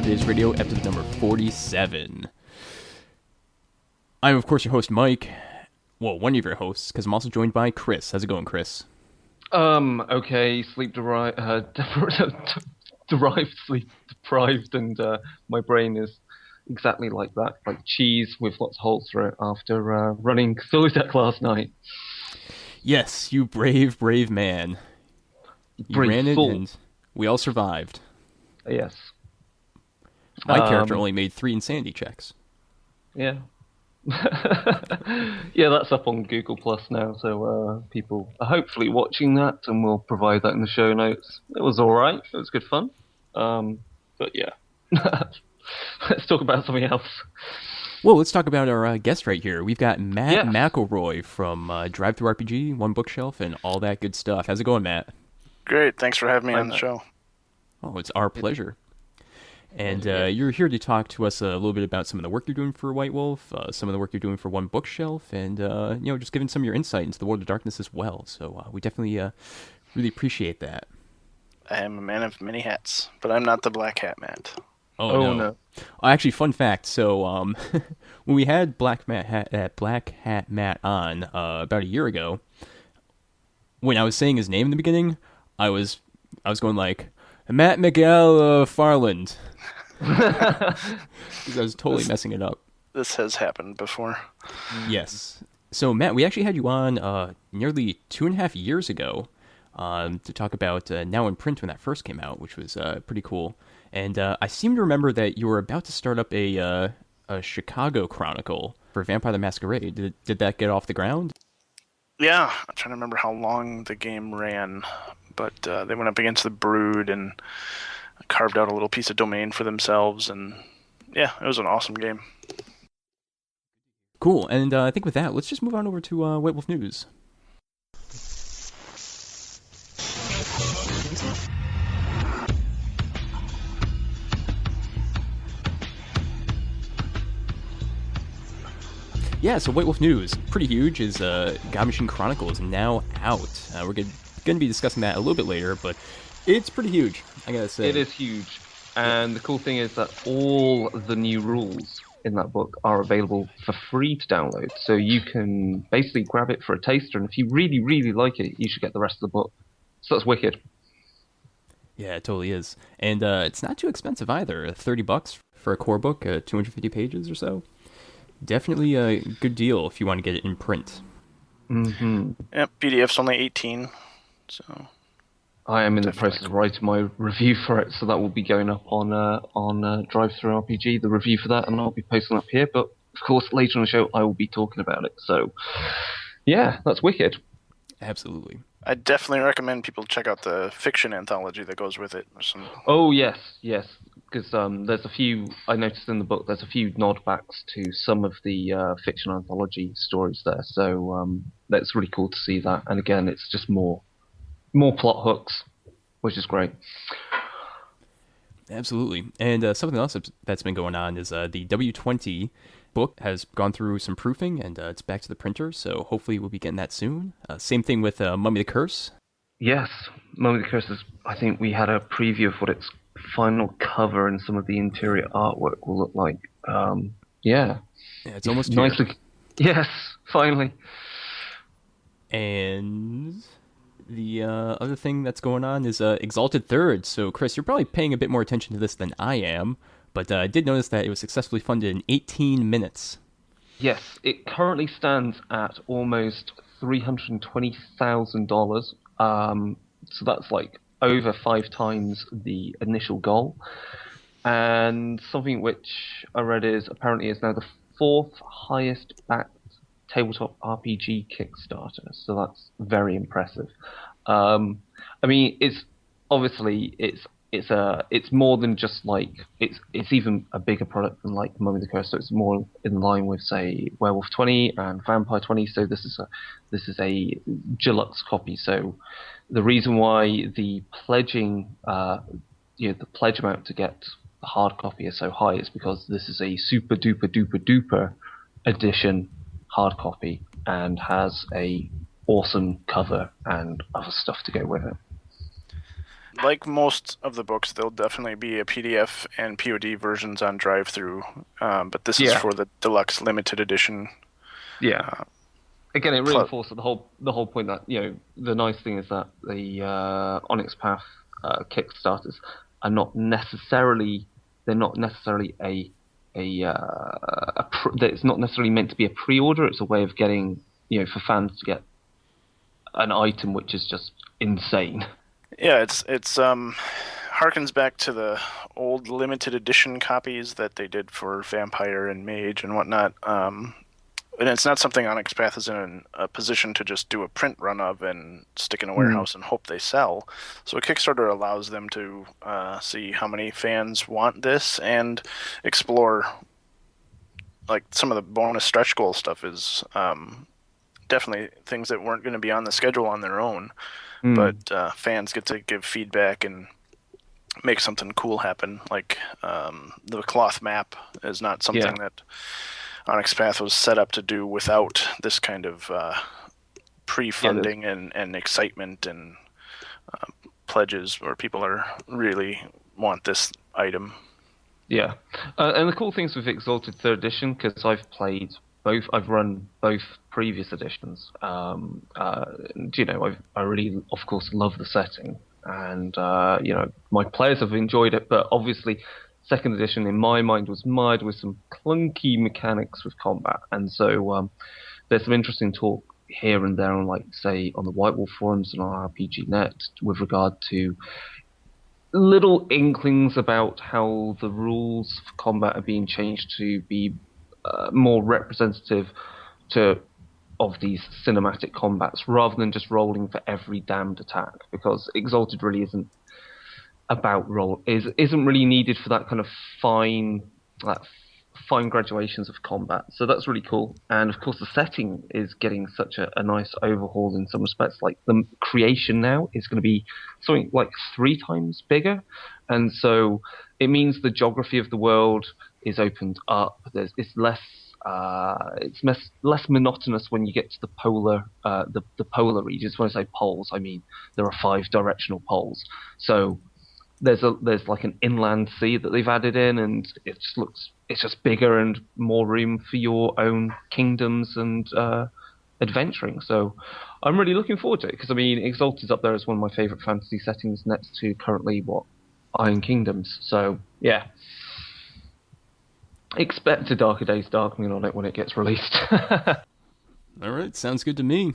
Viz Radio, episode number 47. I'm, of course, your host, Mike. Well, one of your hosts, because I'm also joined by Chris. How's it going, Chris? Okay, sleep deprived, and my brain is exactly like that, like cheese with lots of holes through it after running Cthulhu Deck last night. Yes, you brave, brave man. You ran it, and we all survived. Yes. My character only made 3 insanity checks. Yeah. Yeah, that's up on Google Plus now, so people are hopefully watching that, and we'll provide that in the show notes. It was alright, it was good fun. But yeah. Let's talk about something else. Well, let's talk about our guest right here. We've got Matt McElroy from DriveThruRPG, One Bookshelf, and all that good stuff. How's it going, Matt? Great. Thanks for having me on the show. Oh, it's our pleasure. And you're here to talk to us a little bit about some of the work you're doing for White Wolf, some of the work you're doing for One Bookshelf, and just giving some of your insight into the World of Darkness as well. So we definitely really appreciate that. I am a man of many hats, but I'm not the Black Hat Matt. Oh no. Actually, fun fact. So when we had Black Hat Matt on about a year ago, when I was saying his name in the beginning, I was going like Matt Farland. Because I was totally messing it up. This has happened before. Yes. So Matt, we actually had you on nearly 2.5 years ago to talk about Now in Print when that first came out, which was pretty cool. And I seem to remember that you were about to start up a Chicago Chronicle for Vampire the Masquerade. Did that get off the ground? Yeah, I'm trying to remember how long the game ran, but they went up against the Brood and carved out a little piece of domain for themselves, and yeah, it was an awesome game. Cool, and I think with that, let's just move on over to White Wolf News. Yeah, so White Wolf News, pretty huge, is God Machine Chronicle is now out. We're going to be discussing that a little bit later, but it's pretty huge, I gotta say. It is huge, and the cool thing is that all the new rules in that book are available for free to download, so you can basically grab it for a taster, and if you really, really like it, you should get the rest of the book. So that's wicked. Yeah, it totally is. And it's not too expensive either. $30 for a core book, 250 pages or so. Definitely a good deal if you want to get it in print. Mm-hmm. Yep, PDF's only 18, so... I am in the process of writing my review for it, so that will be going up on DriveThruRPG, the review for that, and I'll be posting up here, but of course later in the show I will be talking about it, so yeah, that's wicked. Absolutely. I definitely recommend people check out the fiction anthology that goes with it. Oh yes, because there's a few, I noticed in the book, there's a few nodbacks to some of the fiction anthology stories there, so that's really cool to see that, and again, it's just more plot hooks, which is great. Absolutely. And something else that's been going on is the W20 book has gone through some proofing, and it's back to the printer, so hopefully we'll be getting that soon. Same thing with Mummy the Curse. Yes, Mummy the Curse is, I think we had a preview of what its final cover and some of the interior artwork will look like. Yeah, it's almost nicely. Yes, finally. And... the other thing that's going on is Exalted Third. So, Chris, you're probably paying a bit more attention to this than I am, but I did notice that it was successfully funded in 18 minutes. Yes, it currently stands at almost $320,000. So that's like over 5 times the initial goal. And something which I read is apparently is now the 4th highest backed tabletop RPG Kickstarter, so that's very impressive. I mean, it's obviously it's more than just like it's even a bigger product than like Mummy the Curse, so it's more in line with say Werewolf 20 and Vampire 20. So this is a deluxe copy. So the reason why the pledging, the pledge amount to get the hard copy is so high is because this is a super duper edition hard copy and has a awesome cover and other stuff to go with it. like most of the books, there'll definitely be a PDF and POD versions on DriveThru, but this is for the deluxe limited edition. Yeah. Again, it Plus- reinforces the whole point that the nice thing is that the Onyx Path Kickstarters are not necessarily it's not necessarily meant to be a pre-order. It's a way of getting for fans to get an item which is just insane. Yeah, it's harkens back to the old limited edition copies that they did for Vampire and Mage and whatnot. And it's not something Onyx Path is in a position to just do a print run of and stick in a warehouse and hope they sell. So a Kickstarter allows them to see how many fans want this and explore. Like some of the bonus stretch goal stuff is definitely things that weren't going to be on the schedule on their own, but fans get to give feedback and make something cool happen. Like the cloth map is not something that Onyx Path was set up to do without this kind of pre-funding and excitement and pledges where people are really want this item. Yeah, and the cool things with Exalted 3rd Edition, because I've run both previous editions. I really, of course, love the setting, and my players have enjoyed it. But obviously, 2nd edition in my mind was mired with some clunky mechanics with combat, and so there's some interesting talk here and there on, like, say, on the White Wolf forums and on RPG Net with regard to little inklings about how the rules for combat are being changed to be more representative of these cinematic combats, rather than just rolling for every damned attack, because Exalted really isn't really needed for that kind of fine graduations of combat. So that's really cool. And of course the setting is getting such a nice overhaul in some respects. Like the creation now is going to be something like 3 times bigger, and so it means the geography of the world is opened up. It's less monotonous when you get to the polar regions. When I say poles, I mean there are 5 directional poles. So there's like an inland sea that they've added in, and it's just bigger and more room for your own kingdoms and adventuring. So I'm really looking forward to it, because I mean Exalted's up there as one of my favourite fantasy settings, next to currently Iron Kingdoms. So yeah, expect a Darker Days Darkmoon on it when it gets released. All right, sounds good to me.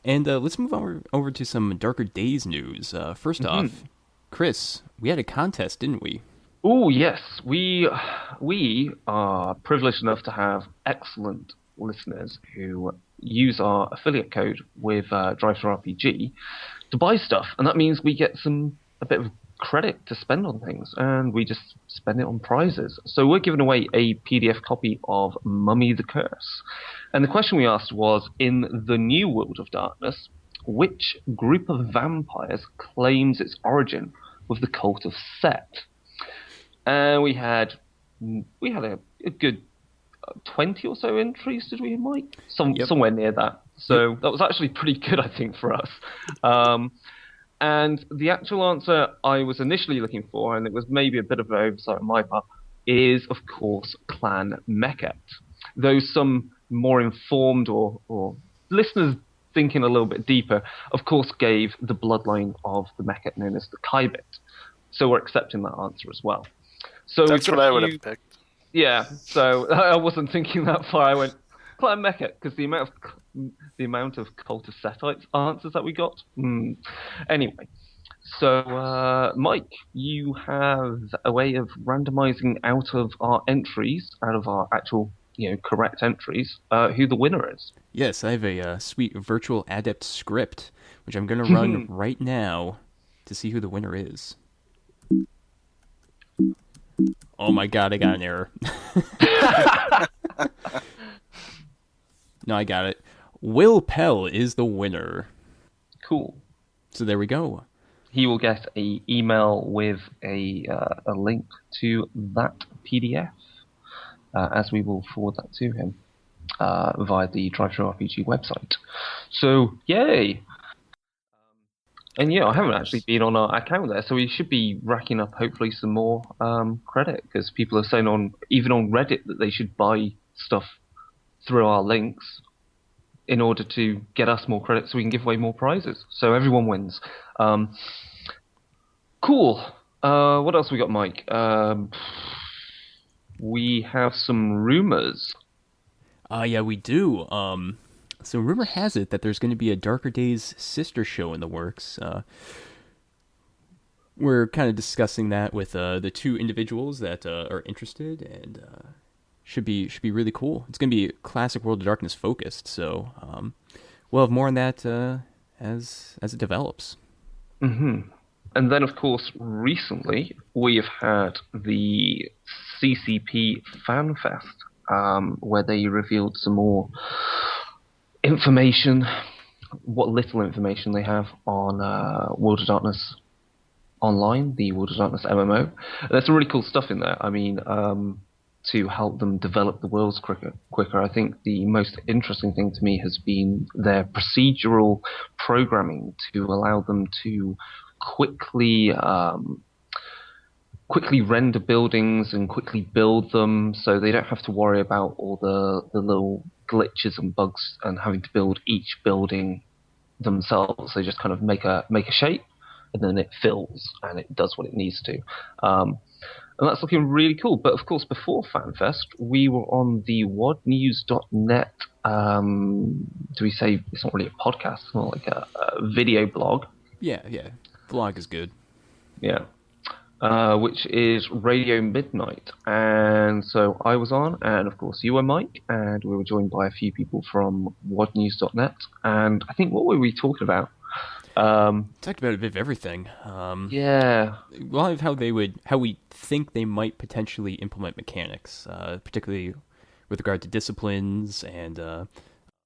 And let's move over to some Darker Days news. First off, Chris, we had a contest, didn't we? Oh yes, we are privileged enough to have excellent listeners who use our affiliate code with DriveThruRPG to buy stuff, and that means we get a bit of credit to spend on things, and we just spend it on prizes. So we're giving away a PDF copy of Mummy the Curse, and the question we asked was, in the new World of Darkness, which group of vampires claims its origin with the cult of Set? And we had a good 20 or so entries, did we, Mike? Somewhere near that. So that was actually pretty good, I think, for us. And the actual answer I was initially looking for, and it was maybe a bit of an oversight on my part, is, of course, Clan Meket. Though some more informed or listeners thinking a little bit deeper, of course, gave the bloodline of the Meket known as the Kaibit. So we're accepting that answer as well. So that's what I would have picked. Yeah, so I wasn't thinking that far. I went Clan Meket, because the amount of Cult of Setites answers that we got. Anyway, so Mike, you have a way of randomizing out of our actual correct entries, who the winner is. Yes, I have a sweet virtual adept script, which I'm going to run right now to see who the winner is. Oh my god, I got an error. No, I got it. Will Pell is the winner. Cool. So there we go. He will get an email with a link to that PDF, as we will forward that to him via the DriveThruRPG website. So, yay! And yeah, I haven't actually Nice. been on our account there, so we should be racking up hopefully some more credit because people are saying even on Reddit that they should buy stuff through our links in order to get us more credit so we can give away more prizes. So everyone wins. Cool. What else we got, Mike? We have some rumors. Yeah, we do. So rumor has it that there's going to be a Darker Days sister show in the works. We're kind of discussing that with the two individuals that are interested, and should be really cool. It's going to be classic World of Darkness focused, so we'll have more on that as it develops. Mm-hmm. And then, of course, recently we have had the CCP Fan Fest, where they revealed some more information, what little information they have on World of Darkness Online, the World of Darkness MMO. And there's some really cool stuff in there. I mean, to help them develop the worlds quicker. I think the most interesting thing to me has been their procedural programming to allow them to quickly render buildings and quickly build them, so they don't have to worry about all the little glitches and bugs and having to build each building themselves. They just kind of make a shape, and then it fills and it does what it needs to. And that's looking really cool. But of course, before FanFest, we were on the wadnews.net. Do we say it's not really a podcast? It's more like a video blog. Yeah. Vlog is good. Yeah. Which is Radio Midnight. And so I was on, and of course you were, Mike, and we were joined by a few people from wadnews.net. And I think, what were we talking about? Talked about a bit of everything. Yeah. Well, how we think they might potentially implement mechanics, particularly with regard to disciplines and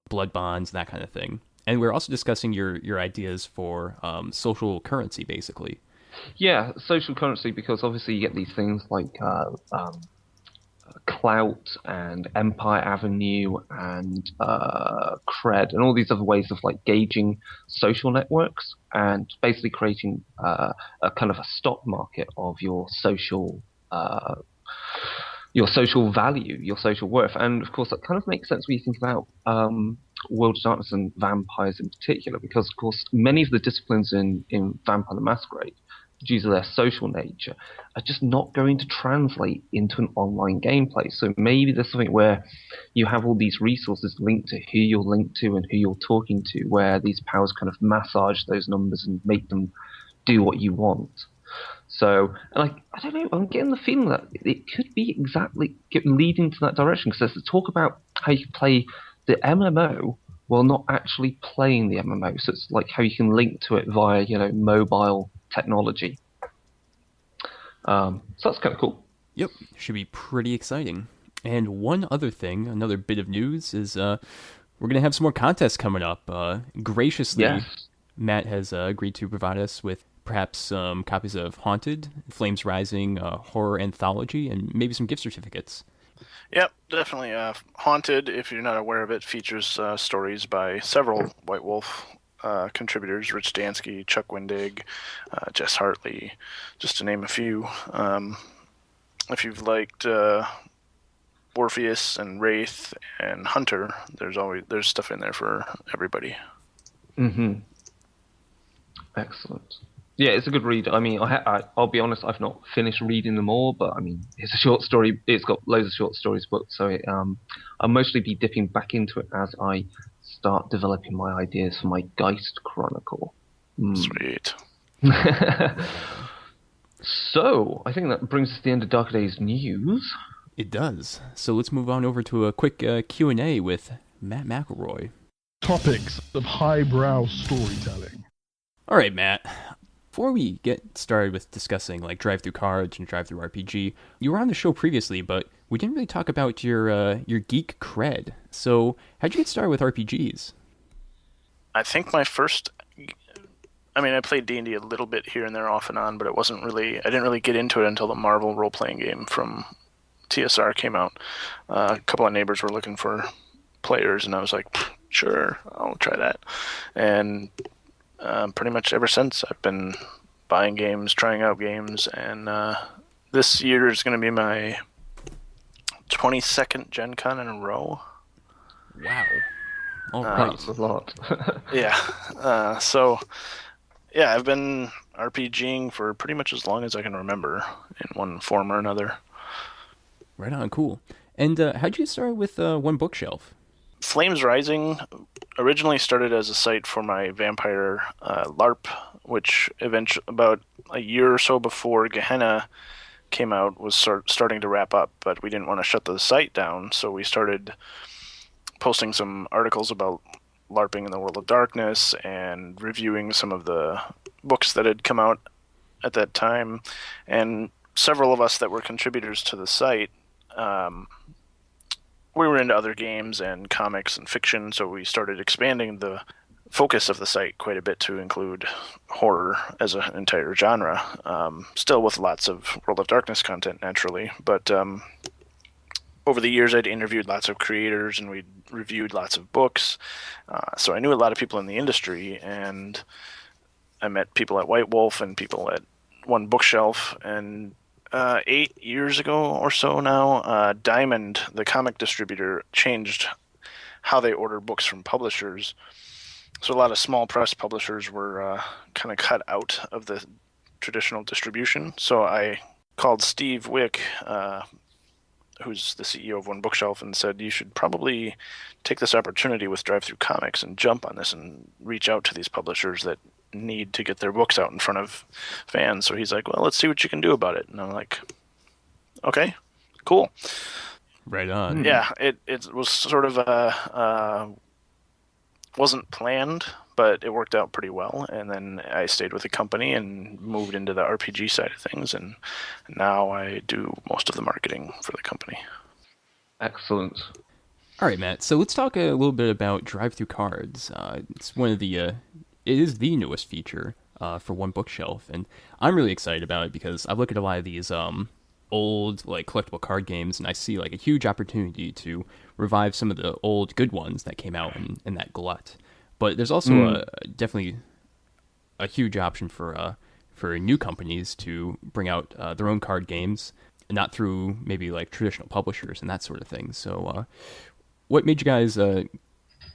blood bonds, that kind of thing. And we're also discussing your ideas for social currency, basically. Yeah, social currency, because obviously you get these things like Clout and Empire Avenue and Cred and all these other ways of like gauging social networks and basically creating a kind of a stock market of your social value, your social worth. And of course that kind of makes sense when you think about World of Darkness and vampires in particular, because of course many of the disciplines in Vampire the Masquerade, due to their social nature, are just not going to translate into an online gameplay. So maybe there's something where you have all these resources linked to who you're linked to and who you're talking to, where these powers kind of massage those numbers and make them do what you want. So, and I don't know, I'm getting the feeling that it could be exactly leading to that direction, because there's talk about how you can play the MMO while not actually playing the MMO. So it's like how you can link to it via, mobile technology. So that's kind of cool. Yep, should be pretty exciting. And one other thing, another bit of news is we're going to have some more contests coming up. Graciously, Yes. Matt has agreed to provide us with perhaps some copies of Haunted, Flames Rising, Horror Anthology, and maybe some gift certificates. Yep, definitely. Haunted, if you're not aware of it, features stories by several White Wolf contributors: Rich Dansky, Chuck Wendig, Jess Hartley, just to name a few. If you've liked Orpheus and Wraith and Hunter, there's stuff in there for everybody. Mm-hmm. Excellent. Yeah, it's a good read. I mean, I'll be honest, I've not finished reading them all, but I mean, it's a short story. It's got loads of short stories booked, so I'll mostly be dipping back into it as I start developing my ideas for my Geist Chronicle. Sweet. So, I think that brings us to the end of Darker Days news. It does. So let's move on over to a quick Q&A with Matt McElroy. Topics of highbrow storytelling. All right, Matt. Before we get started with discussing like DriveThruCards and DriveThruRPG, you were on the show previously, but we didn't really talk about your geek cred. So how'd you get started with RPGs? I think my first... I mean, I played D&D a little bit here and there off and on, but I didn't really get into it until the Marvel role-playing game from TSR came out. A couple of neighbors were looking for players, and I was like, sure, I'll try that. And pretty much ever since. I've been buying games, trying out games, and this year is going to be my 22nd Gen Con in a row. Wow. All right. That's a lot. Yeah. Yeah, I've been RPGing for pretty much as long as I can remember in one form or another. Right on, cool. And how'd you start with One Bookshelf? Flames Rising originally started as a site for my vampire LARP, which eventually, about a year or so before Gehenna came out, was starting to wrap up, but we didn't want to shut the site down, so we started posting some articles about LARPing in the World of Darkness and reviewing some of the books that had come out at that time. And several of us that were contributors to the site, we were into other games and comics and fiction, so we started expanding the focus of the site quite a bit to include horror as an entire genre, still with lots of World of Darkness content, naturally, but over the years I'd interviewed lots of creators and we'd reviewed lots of books, so I knew a lot of people in the industry, and I met people at White Wolf and people at One Bookshelf, and 8 years ago or so now, Diamond, the comic distributor, changed how they order books from publishers. So a lot of small press publishers were kind of cut out of the traditional distribution. So I called Steve Wick, who's the CEO of One Bookshelf, and said, you should probably take this opportunity with DriveThru Comics and jump on this and reach out to these publishers that need to get their books out in front of fans. So he's like, well, let's see what you can do about it. And I'm like, okay, cool. Right on. Yeah, it was sort of wasn't planned, but it worked out pretty well. And then I stayed with the company and moved into the RPG side of things, and now I do most of the marketing for the company. Excellent. All right, Matt. So let's talk a little bit about DriveThruCards. It's one of the it is the newest feature for One Bookshelf, and I'm really excited about it because I've looked at a lot of these old like collectible card games, and I see like a huge opportunity to revive some of the old good ones that came out in that glut. But there's also definitely a huge option for new companies to bring out their own card games, not through maybe like traditional publishers and that sort of thing. So what made you guys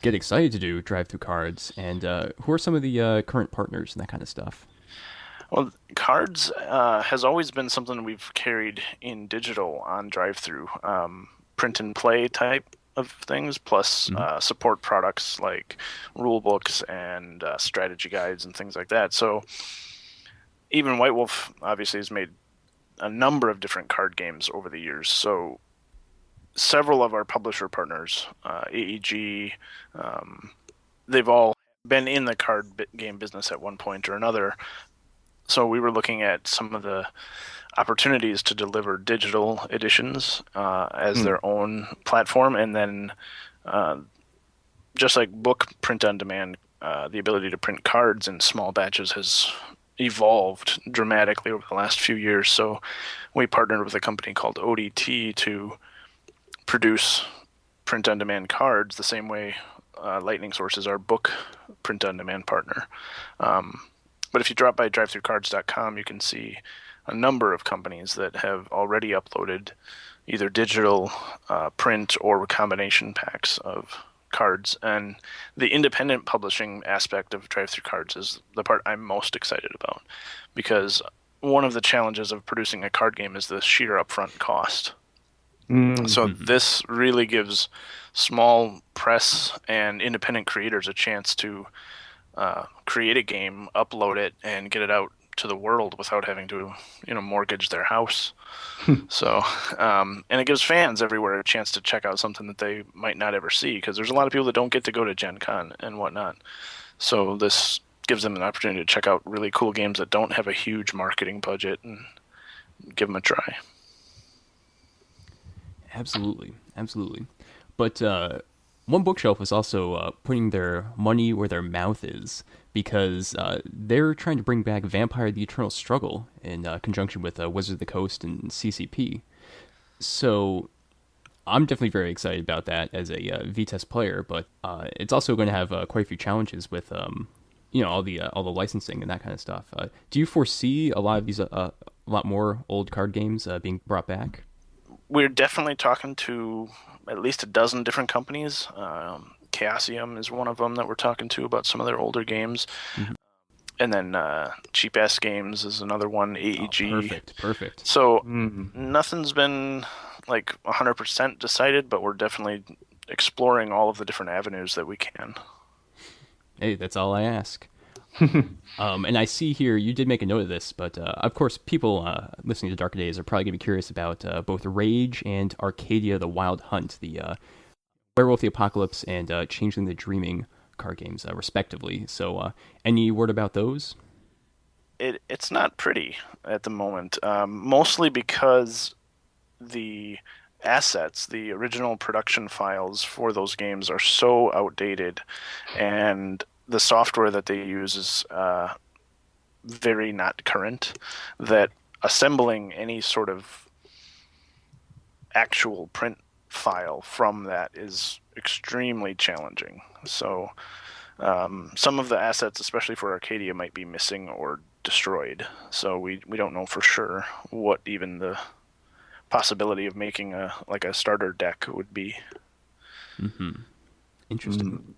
get excited to do DriveThruCards, and who are some of the current partners and that kind of stuff? Well, cards has always been something we've carried in digital on DriveThru, print and play type of things, plus support products like rule books and strategy guides and things like that. So even White Wolf obviously has made a number of different card games over the years. So several of our publisher partners, AEG, they've all been in the card game business at one point or another. So we were looking at some of the opportunities to deliver digital editions as their own platform, and then just like book print on demand, the ability to print cards in small batches has evolved dramatically over the last few years. So we partnered with a company called ODT to produce print on demand cards the same way Lightning Source is our book print on demand partner. But if you drop by DriveThruCards.com, you can see a number of companies that have already uploaded either digital, print, or combination packs of cards. And the independent publishing aspect of DriveThruCards is the part I'm most excited about, because one of the challenges of producing a card game is the sheer upfront cost. So this really gives small press and independent creators a chance to create a game, upload it, and get it out to the world without having to, mortgage their house. So, and it gives fans everywhere a chance to check out something that they might not ever see, because there's a lot of people that don't get to go to Gen Con and whatnot. So this gives them an opportunity to check out really cool games that don't have a huge marketing budget and give them a try. Absolutely. But One Bookshelf is also putting their money where their mouth is, because they're trying to bring back Vampire: The Eternal Struggle in conjunction with Wizard of the Coast and CCP. So I'm definitely very excited about that as a VTES player, but it's also going to have quite a few challenges with, all the licensing and that kind of stuff. Do you foresee a lot of these a lot more old card games being brought back? We're definitely talking to at least a dozen different companies. Chaosium is one of them that we're talking to about some of their older games. Mm-hmm. And then Cheap Ass Games is another one, AEG. Oh, perfect. So nothing's been like 100% decided, but we're definitely exploring all of the different avenues that we can. Hey, that's all I ask. And I see here you did make a note of this, but of course, people listening to Darker Days are probably going to be curious about both Rage and Arcadia: The Wild Hunt, the Werewolf the Apocalypse and Changeling the Dreaming card games, respectively. So, any word about those? It's not pretty at the moment, mostly because the assets, the original production files for those games are so outdated, and the software that they use is very not current, that assembling any sort of actual print file from that is extremely challenging. So some of the assets, especially for Arcadia, might be missing or destroyed. So we don't know for sure what even the possibility of making a starter deck would be. Interesting.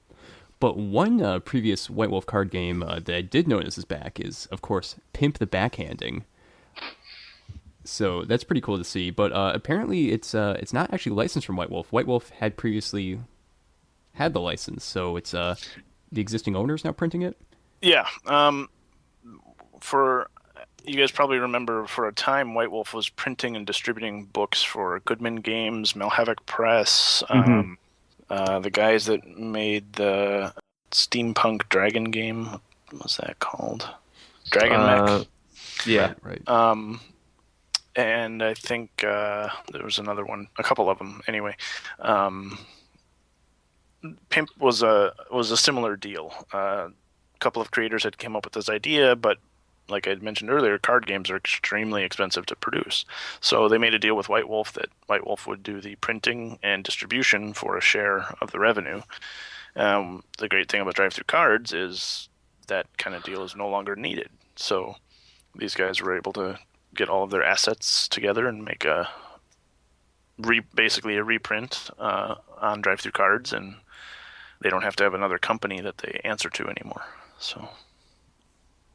But one previous White Wolf card game that I did notice is back is, of course, Pimp the Backhanding. So that's pretty cool to see. But apparently it's not actually licensed from White Wolf. White Wolf had previously had the license, so it's the existing owners now printing it? Yeah. For you guys probably remember, for a time, White Wolf was printing and distributing books for Goodman Games, Melhavoc Press, the guys that made the steampunk dragon game. What was that called? Dragon Mech. Yeah. Right. And I think there was another one, a couple of them anyway. Pimp was a similar deal. A couple of creators had come up with this idea, but like I mentioned earlier, card games are extremely expensive to produce. So they made a deal with White Wolf that White Wolf would do the printing and distribution for a share of the revenue. The great thing about DriveThruCards is that kind of deal is no longer needed. So these guys were able to get all of their assets together and make basically a reprint on DriveThruCards, and they don't have to have another company that they answer to anymore. So,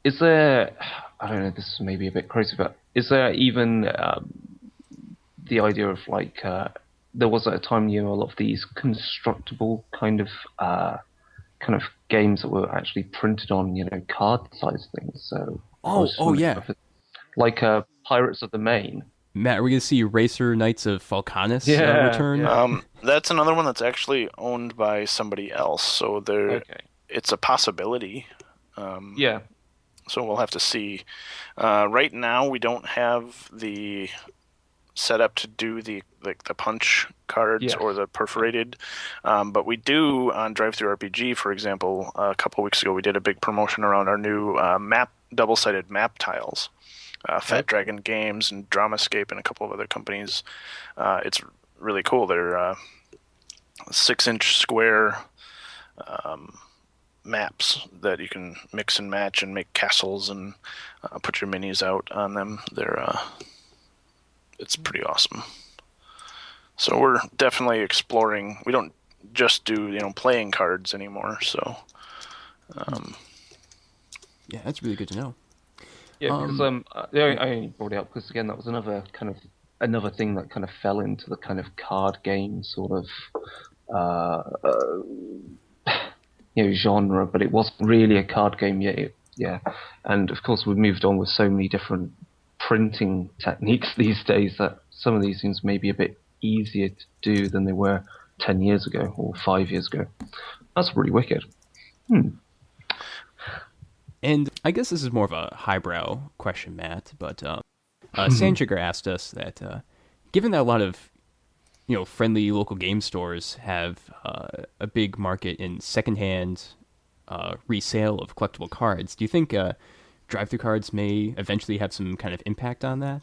is there? I don't know. This may be a bit crazy, but is there even the idea of like there was at a time a lot of these constructible kind of games that were actually printed on card size things. So yeah, like Pirates of the Main. Matt, are we going to see Racer Knights of Falconis return? Yeah. That's another one that's actually owned by somebody else, so it's a possibility. So we'll have to see. Right now, we don't have the setup to do the punch cards or the perforated, but we do on DriveThruRPG, for example. A couple weeks ago, we did a big promotion around our new double-sided map tiles. Fat Dragon Games and Dramascape and a couple of other companies. It's really cool. They're 6-inch square maps that you can mix and match and make castles and put your minis out on them. It's pretty awesome. So we're definitely exploring. We don't just do playing cards anymore. So yeah, that's really good to know. Yeah, because I only brought it up because again that was another thing that kind of fell into the kind of card game sort of genre, but it wasn't really a card game yet. And of course we've moved on with so many different printing techniques these days that some of these things may be a bit easier to do than they were 10 years ago or 5 years ago. That's really wicked. And I guess this is more of a highbrow question, Matt, but Sandjigger asked us that given that a lot of friendly local game stores have a big market in secondhand resale of collectible cards, do you think DriveThruCards may eventually have some kind of impact on that?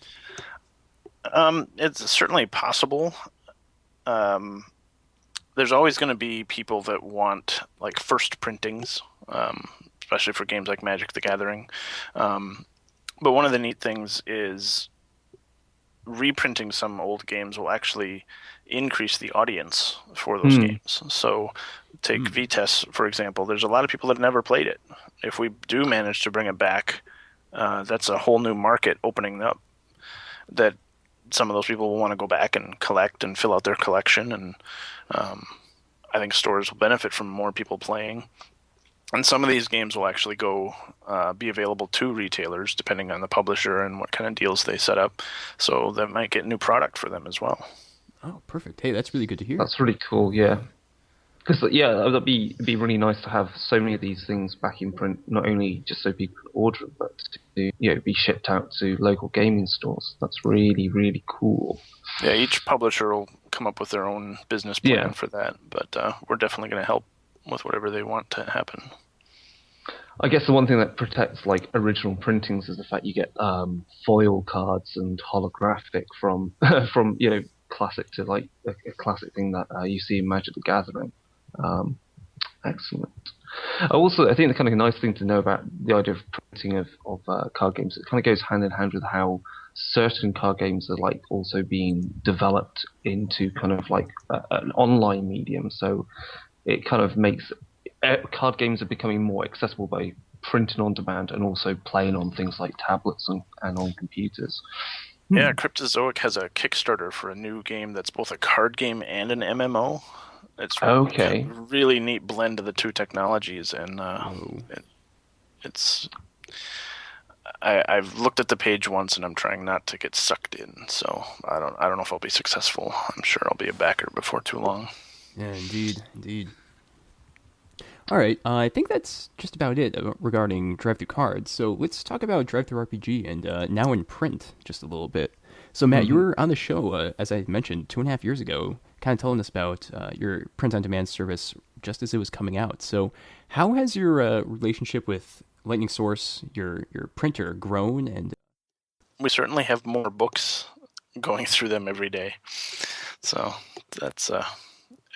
It's certainly possible. There's always going to be people that want like first printings. especially for games like Magic the Gathering. But one of the neat things is reprinting some old games will actually increase the audience for those games. So take Vitesse, for example. There's a lot of people that have never played it. If we do manage to bring it back, that's a whole new market opening up that some of those people will want to go back and collect and fill out their collection. And I think stores will benefit from more people playing. And some of these games will actually go be available to retailers depending on the publisher and what kind of deals they set up. So that might get new product for them as well. Oh, perfect. Hey, that's really good to hear. That's really cool, yeah. Because, it'd be really nice to have so many of these things back in print, not only just so people can order them, but to be shipped out to local gaming stores. That's really, really cool. Yeah, each publisher will come up with their own business plan for that, but we're definitely going to help with whatever they want to happen. I guess the one thing that protects original printings is the fact you get foil cards and holographic from classic to a classic thing that you see in Magic the Gathering. Excellent. Also, I think the kind of nice thing to know about the idea of printing of card games, it kind of goes hand in hand with how certain card games are also being developed into kind of an online medium. So it kind of makes card games are becoming more accessible by printing on demand and also playing on things like tablets and on computers. Yeah, Cryptozoic has a Kickstarter for a new game that's both a card game and an MMO. It's a really neat blend of the two technologies, and I've looked at the page once, and I'm trying not to get sucked in. So I don't know if I'll be successful. I'm sure I'll be a backer before too long. Yeah, indeed. All right, I think that's just about it regarding DriveThruCards. So let's talk about DriveThruRPG and now in print just a little bit. So Matt, you were on the show, as I mentioned, 2.5 years ago, kind of telling us about your print-on-demand service just as it was coming out. So how has your relationship with Lightning Source, your printer, grown? And we certainly have more books going through them every day. So that's...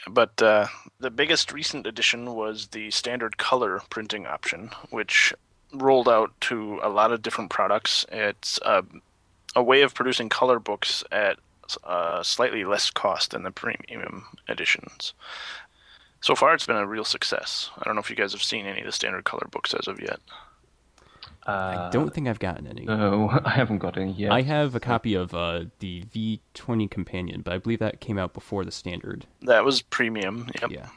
But the biggest recent addition was the standard color printing option, which rolled out to a lot of different products. It's a way of producing color books at slightly less cost than the premium editions. So far, it's been a real success. I don't know if you guys have seen any of the standard color books as of yet. I don't think I've gotten any. No, I haven't got any yet. I have a copy of the V20 Companion, but I believe that came out before the standard. That was premium, yep. Yeah.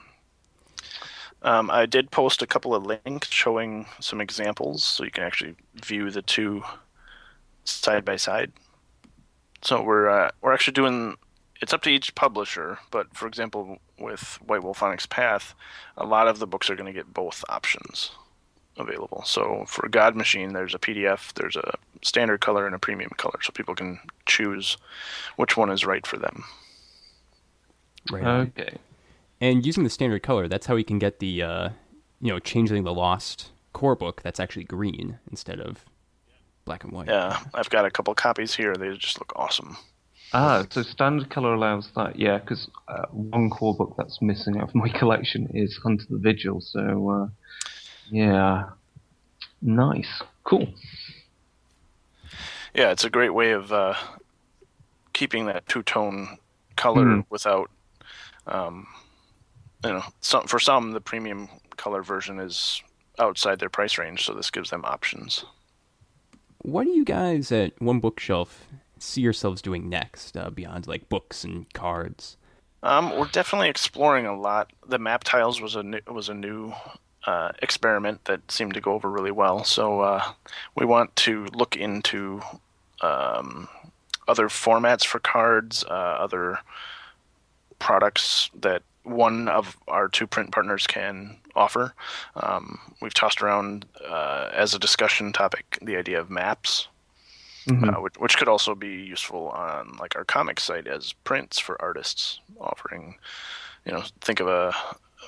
I did post a couple of links showing some examples, so you can actually view the two side by side. So we're actually doing. It's up to each publisher, but for example, with White Wolf Onyx Path, a lot of the books are going to get both options available. So for God Machine, there's a PDF, there's a standard color and a premium color, so people can choose which one is right for them. Right. Okay. And using the standard color, that's how we can get the Changeling the Lost core book that's actually green instead of black and white. Yeah, I've got a couple copies here. They just look awesome. So standard color allows that, yeah, because one core book that's missing out of my collection is Hunter the Vigil, so yeah, nice, cool. Yeah, it's a great way of keeping that two-tone color without, for some, the premium color version is outside their price range, so this gives them options. What do you guys at One Bookshelf see yourselves doing next, beyond like books and cards? We're definitely exploring a lot. The map tiles was a new experiment that seemed to go over really well. So we want to look into other formats for cards, other products that one of our two print partners can offer. We've tossed around as a discussion topic the idea of maps, which could also be useful on like our comic site as prints for artists, offering, think of a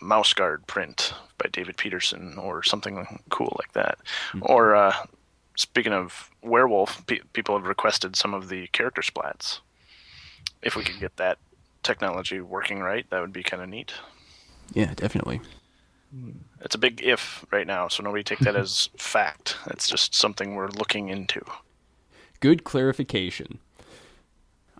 mouse guard print by David Peterson or something cool like that. Or speaking of Werewolf, people have requested some of the character splats. If we could get that technology working right, that would be kind of neat. Yeah, definitely. It's a big if right now, so nobody take that as fact. It's just something we're looking into. Good clarification.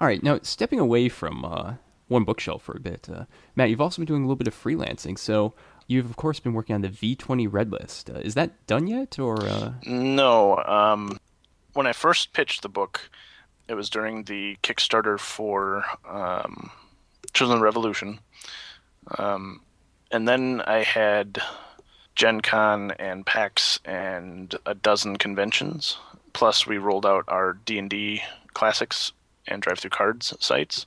All right, now stepping away from one bookshelf for a bit, Matt, you've also been doing a little bit of freelancing. So you've of course been working on the V20 Red List. Is that done yet, or? No. When I first pitched the book, it was during the Kickstarter for Children of Revolution. And then I had Gen Con and PAX and a dozen conventions. Plus, we rolled out our D&D Classics and DriveThruCards sites.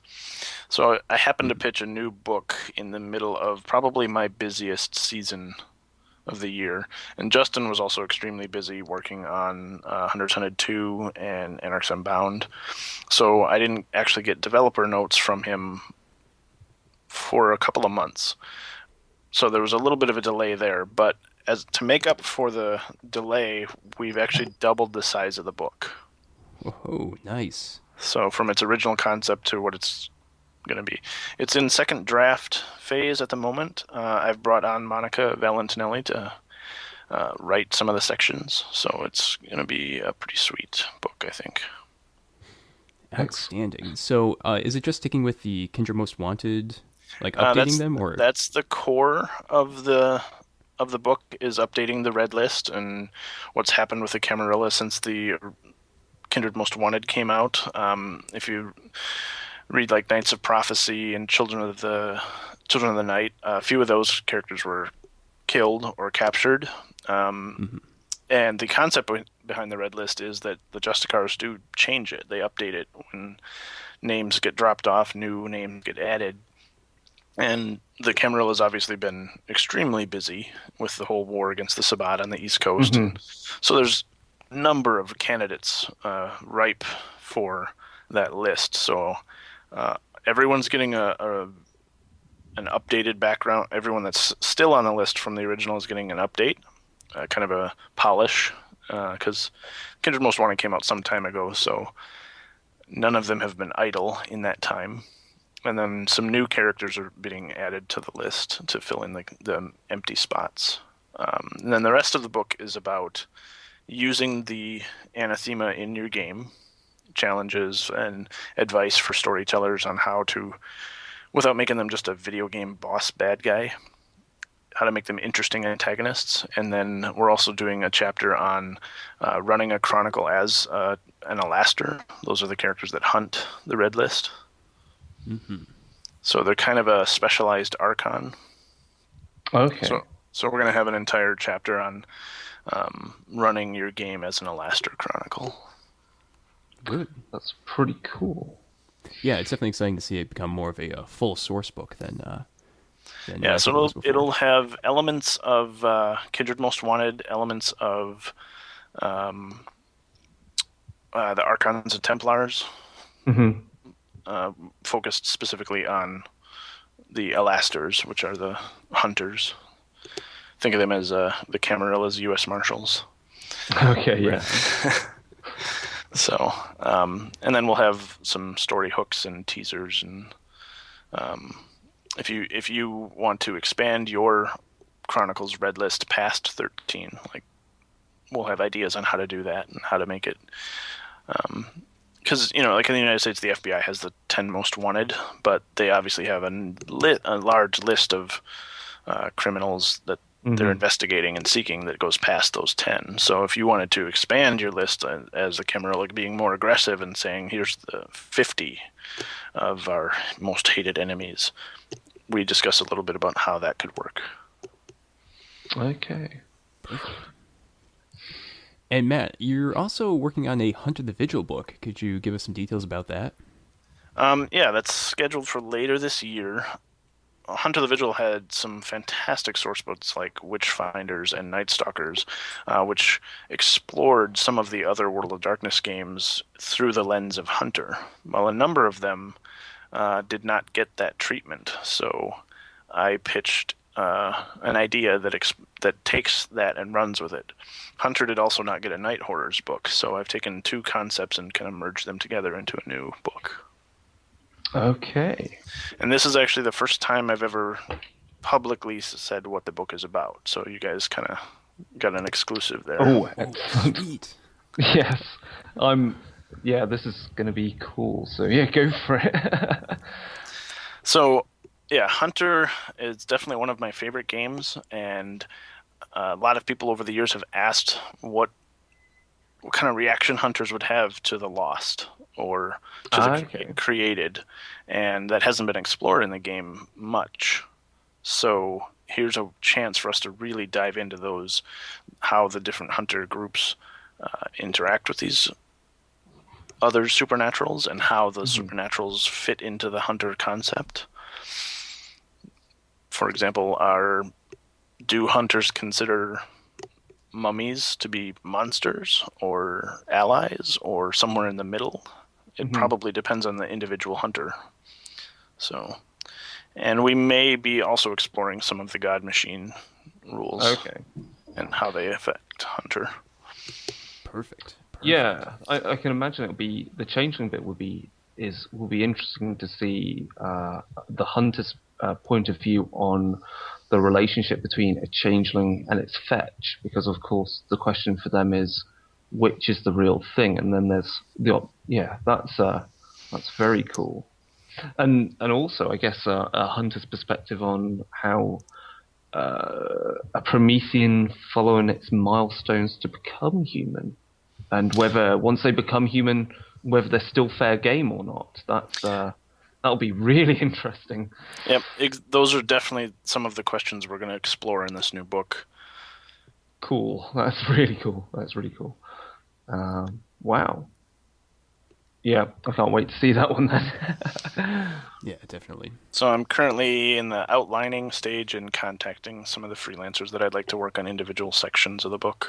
So I happened to pitch a new book in the middle of probably my busiest season of the year. And Justin was also extremely busy working on Hunter's Hunted 2 and Anarchs Unbound. So I didn't actually get developer notes from him for a couple of months. So there was a little bit of a delay there, but as to make up for the delay, we've actually doubled the size of the book. Oh, nice. So from its original concept to what it's going to be. It's in second draft phase at the moment. I've brought on Monica Valentinelli to write some of the sections, so it's going to be a pretty sweet book, I think. Outstanding. So is it just sticking with the Kindred Most Wanted, like updating them, or? That's the core of the book, is updating the Red List and what's happened with the Camarilla since the Kindred Most Wanted came out. If you read like Knights of Prophecy and Children of the Night, a few of those characters were killed or captured. And the concept behind the Red List is that the Justicars do change it. They update it when names get dropped off, new names get added. And the Camarilla has obviously been extremely busy with the whole war against the Sabbat on the East Coast. So there's a number of candidates ripe for that list. So everyone's getting an updated background. Everyone that's still on the list from the original is getting an update, kind of a polish, because Kindred Most Wanted came out some time ago, so none of them have been idle in that time. And then some new characters are being added to the list to fill in the empty spots. And then the rest of the book is about using the anathema in your game, challenges and advice for storytellers on how to, without making them just a video game boss bad guy, how to make them interesting antagonists. And then we're also doing a chapter on running a chronicle as an Alaster. Those are the characters that hunt the Red List. So they're kind of a specialized Archon. Okay. So we're going to have an entire chapter on running your game as an Alaster Chronicle. Good. That's pretty cool. Yeah, it's definitely exciting to see it become more of a full source book than yeah, so it'll have elements of Kindred Most Wanted, elements of the Archons and Templars, focused specifically on the Alasters, which are the hunters. Think of them as the Camarillas, U.S. Marshals. Okay, yeah. So, and then we'll have some story hooks and teasers, and if you want to expand your Chronicles Red List past 13, like, we'll have ideas on how to do that and how to make it. Because, like in the United States, the FBI has the 10 most wanted, but they obviously have a large list of criminals that they're investigating and seeking that goes past those 10. So if you wanted to expand your list as a Camarilla, being more aggressive and saying, here's the 50 of our most hated enemies, we discuss a little bit about how that could work. Okay. And Matt, you're also working on a Hunter the Vigil book. Could you give us some details about that? Yeah, that's scheduled for later this year. Hunter the Vigil had some fantastic source books like Witchfinders and Night Stalkers, which explored some of the other World of Darkness games through the lens of Hunter. Well, a number of them did not get that treatment, so I pitched an idea that takes that and runs with it. Hunter did also not get a Night Horrors book, so I've taken two concepts and kind of merged them together into a new book. Okay. And this is actually the first time I've ever publicly said what the book is about. So you guys kind of got an exclusive there. Oh, excellent. Sweet. Yes, Yeah, this is going to be cool. So yeah, go for it. So, yeah, Hunter is definitely one of my favorite games, and a lot of people over the years have asked what kind of reaction hunters would have to the lost or to the created, and that hasn't been explored in the game much. So here's a chance for us to really dive into those, how the different hunter groups interact with these other supernaturals and how the supernaturals fit into the hunter concept. For example, do hunters consider mummies to be monsters or allies or somewhere in the middle? It probably depends on the individual hunter. So, and we may be also exploring some of the God Machine rules and how they affect hunter. Perfect. Yeah, I can imagine it'll be the changeling bit will be interesting to see the hunter's point of view on the relationship between a changeling and its fetch, because of course the question for them is which is the real thing, and then there's that's very cool, and also I guess a hunter's perspective on how a Promethean following its milestones to become human. And whether once they become human, whether they're still fair game or not, that'll be really interesting. Yep, those are definitely some of the questions we're going to explore in this new book. Cool. That's really cool. Wow. Yeah, I can't wait to see that one then. Yeah, definitely. So I'm currently in the outlining stage and contacting some of the freelancers that I'd like to work on individual sections of the book.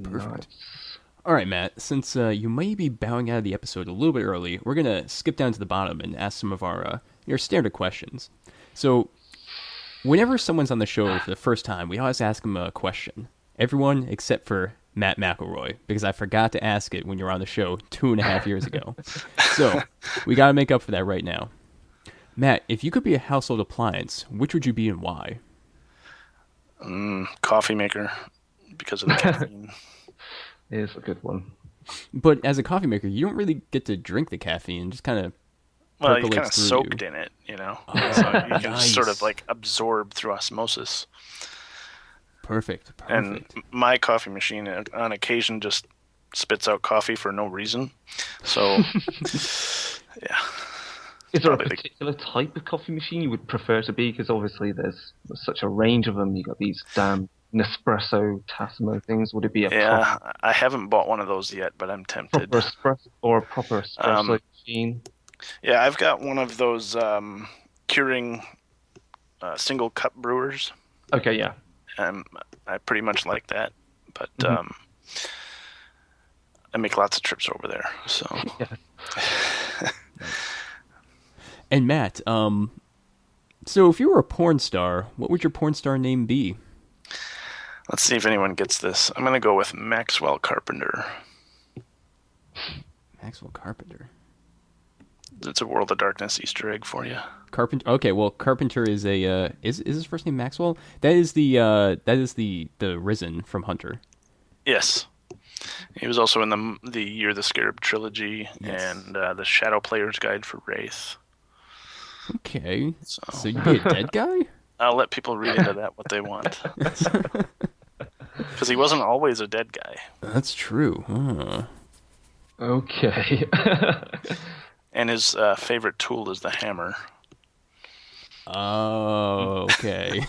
Perfect. Nice. All right, Matt, since you may be bowing out of the episode a little bit early, we're going to skip down to the bottom and ask some of your standard questions. So, whenever someone's on the show for the first time, we always ask them a question. Everyone except for Matt McElroy, because I forgot to ask it when you were on the show 2.5 years ago. So, we got to make up for that right now. Matt, if you could be a household appliance, which would you be and why? Coffee maker, because of the caffeine. Is a good one. But as a coffee maker, you don't really get to drink the caffeine, just kind of Well, you're kind of soaked in it, you know? So you can sort of like absorb through osmosis. Perfect. And my coffee machine on occasion just spits out coffee for no reason. So, yeah. Is there a particular type of coffee machine you would prefer to be? Because obviously there's such a range of them. You got these damn Nespresso, Tassimo things. Would it be I haven't bought one of those yet, but I'm tempted. Proper espresso machine? Yeah, I've got one of those Keurig single cup brewers. Okay, yeah. I pretty much like that, but I make lots of trips over there. So. And Matt, so if you were a porn star, what would your porn star name be? Let's see if anyone gets this. I'm going to go with Maxwell Carpenter. Maxwell Carpenter. It's a World of Darkness Easter egg for you. Carpenter. Okay, well, Carpenter is a is his first name Maxwell? That is the Risen from Hunter. Yes, he was also in the Year the Scarab trilogy and the Shadow Player's Guide for Wraith. Okay, so you'd be a dead guy? I'll let people read into that what they want. Because he wasn't always a dead guy. That's true. Huh. Okay. And his favorite tool is the hammer. Oh, okay.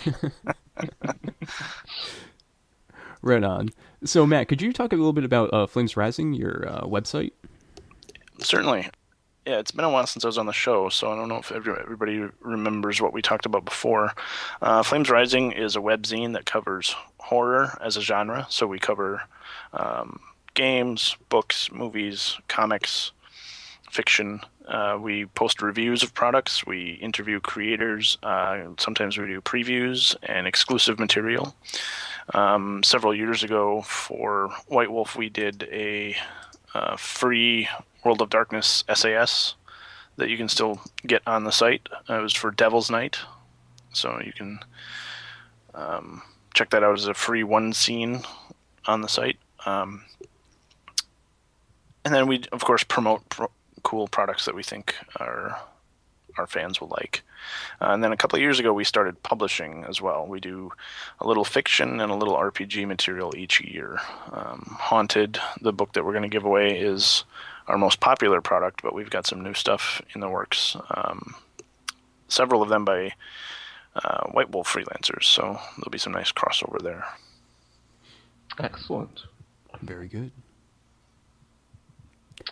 Right on. So, Matt, could you talk a little bit about Flames Rising, your website? Certainly. Yeah, it's been a while since I was on the show, so I don't know if everybody remembers what we talked about before. Flames Rising is a webzine that covers horror as a genre, so we cover games, books, movies, comics, fiction. We post reviews of products, we interview creators, sometimes we do previews and exclusive material. Several years ago for White Wolf, we did a free World of Darkness SAS that you can still get on the site. It was for Devil's Night, so you can check that out as a free one scene on the site. And then we, of course, promote cool products that we think our fans will like. And then a couple of years ago, we started publishing as well. We do a little fiction and a little RPG material each year. Haunted, the book that we're going to give away, is our most popular product, but we've got some new stuff in the works. Several of them by White Wolf freelancers, so there'll be some nice crossover there. Excellent. Very good.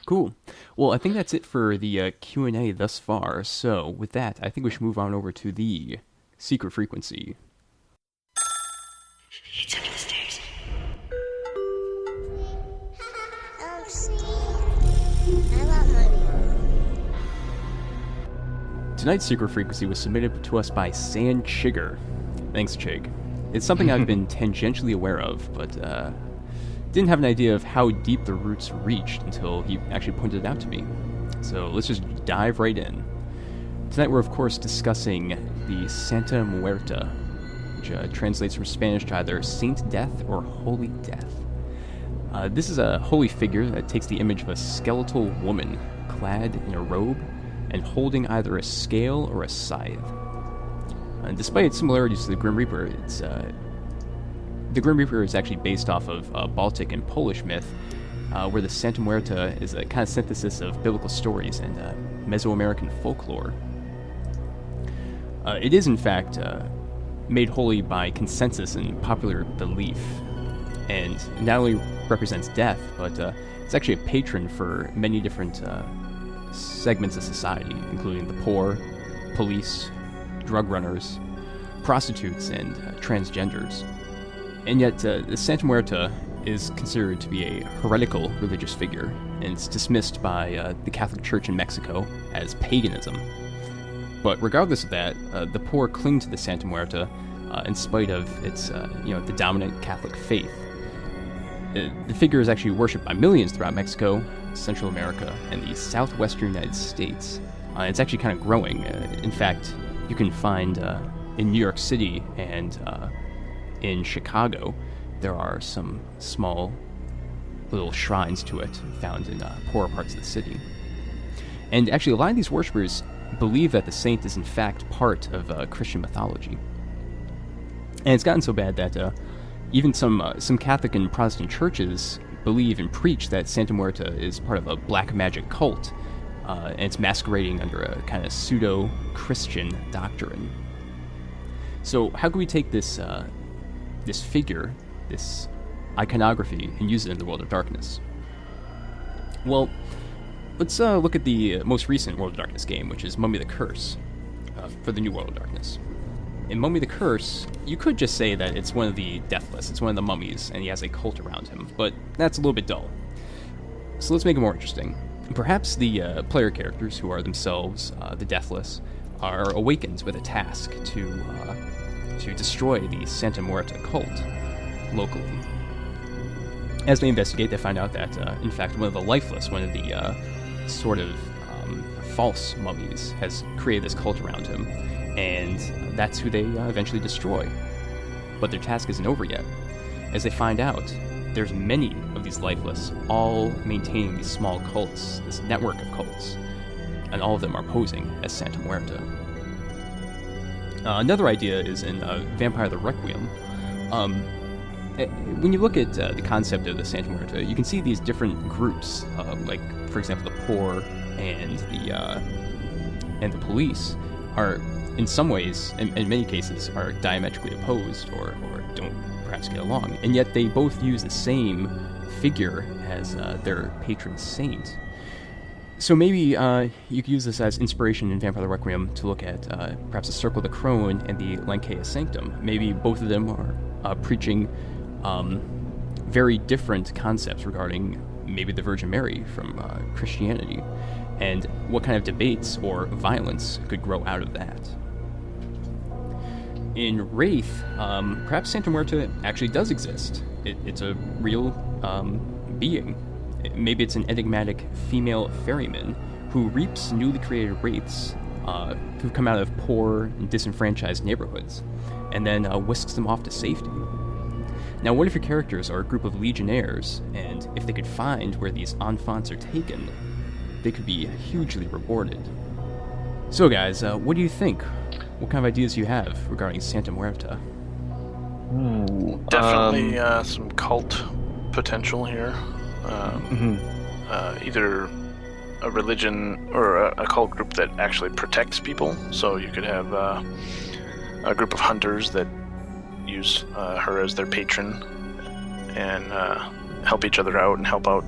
Cool. Well, I think that's it for the Q&A thus far. So with that, I think we should move on over to the secret frequency. It's under the stairs. I love my mom. Tonight's secret frequency was submitted to us by San Chigger. Thanks, Chig. It's something I've been tangentially aware of, but didn't have an idea of how deep the roots reached until he actually pointed it out to me. So let's just dive right in. Tonight we're of course discussing the Santa Muerte, which translates from Spanish to either Saint Death or Holy Death. This is a holy figure that takes the image of a skeletal woman clad in a robe and holding either a scale or a scythe. And despite its similarities to the Grim Reaper, the Grim Reaper is actually based off of Baltic and Polish myth, where the Santa Muerte is a kind of synthesis of biblical stories and Mesoamerican folklore. It is, in fact, made holy by consensus and popular belief, and not only represents death, but it's actually a patron for many different segments of society, including the poor, police, drug runners, prostitutes, and transgenders. And yet, the Santa Muerte is considered to be a heretical religious figure, and it's dismissed by the Catholic Church in Mexico as paganism. But regardless of that, the poor cling to the Santa Muerte in spite of its, the dominant Catholic faith. The figure is actually worshipped by millions throughout Mexico, Central America, and the southwestern United States. It's actually kind of growing. In fact, you can find in New York City and in Chicago, there are some small little shrines to it found in poorer parts of the city. And actually, a lot of these worshippers believe that the saint is in fact part of Christian mythology. And it's gotten so bad that even some Catholic and Protestant churches believe and preach that Santa Muerte is part of a black magic cult, and it's masquerading under a kind of pseudo-Christian doctrine. So how can we take this figure, this iconography, and use it in the World of Darkness? Well, let's look at the most recent World of Darkness game, which is Mummy the Curse, for the new World of Darkness. In Mummy the Curse, you could just say that it's one of the Deathless, it's one of the mummies, and he has a cult around him, but that's a little bit dull. So let's make it more interesting. Perhaps the player characters, who are themselves the Deathless, are awakened with a task to destroy the Santa Muerte cult locally. As they investigate, they find out that, in fact, one of the Lifeless, one of the sort of false mummies, has created this cult around him, and that's who they eventually destroy. But their task isn't over yet. As they find out, there's many of these Lifeless, all maintaining these small cults, this network of cults, and all of them are posing as Santa Muerte. Another idea is in Vampire the Requiem. When you look at the concept of the Santa Muerte, you can see these different groups, like, for example, the poor and the police are, in some ways, in many cases, are diametrically opposed or don't perhaps get along, and yet they both use the same figure as their patron saint. So maybe you could use this as inspiration in Vampire the Requiem to look at perhaps the Circle of the Crone and the Lancea Sanctum. Maybe both of them are preaching very different concepts regarding maybe the Virgin Mary from Christianity, and what kind of debates or violence could grow out of that. In Wraith, perhaps Santa Muerte actually does exist. It's a real being. Maybe it's an enigmatic female ferryman who reaps newly created wraiths who come out of poor and disenfranchised neighborhoods, and then whisks them off to safety. Now, what if your characters are a group of legionnaires, and if they could find where these enfants are taken, they could be hugely rewarded. So guys, what do you think? What kind of ideas do you have regarding Santa Muerte? Definitely some cult potential here. Either a religion or a cult group that actually protects people. So you could have a group of hunters that use her as their patron and help each other out and help out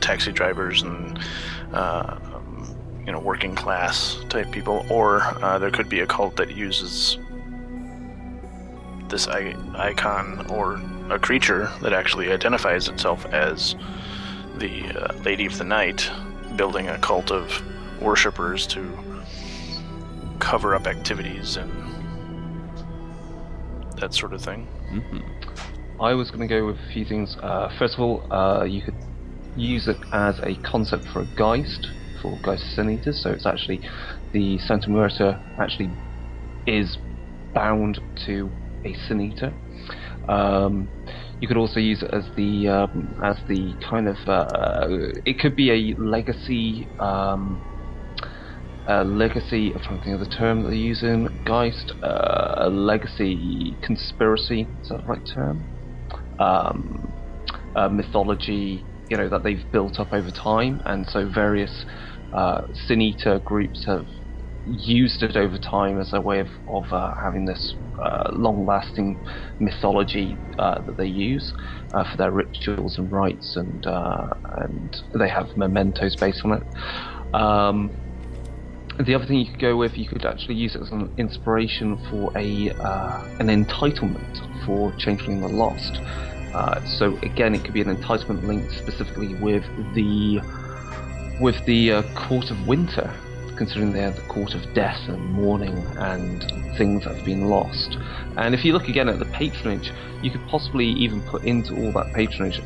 taxi drivers and working class type people. Or there could be a cult that uses this icon or a creature that actually identifies itself as the Lady of the Night, building a cult of worshippers to cover up activities and that sort of thing. I was going to go with a few things. First of all, you could use it as a concept for a Geist, for Geist Sin Eaters. So it's actually the Santa Muerte actually is bound to a Sin Eater. You could also use it as the kind of it could be a legacy. Legacy. I'm trying to think of the term that they're using. Geist. A legacy conspiracy. Is that the right term? Mythology. That they've built up over time, and so various Sin Eater groups have used it over time as a way of having this long-lasting mythology that they use for their rituals and rites, and they have mementos based on it. The other thing you could go with, you could actually use it as an inspiration for an entitlement for Changeling the Lost. So again, it could be an entitlement linked specifically with the Court of Winter, considering they're the Court of Death and Mourning and things that have been lost. And if you look again at the patronage, you could possibly even put into all that patronage,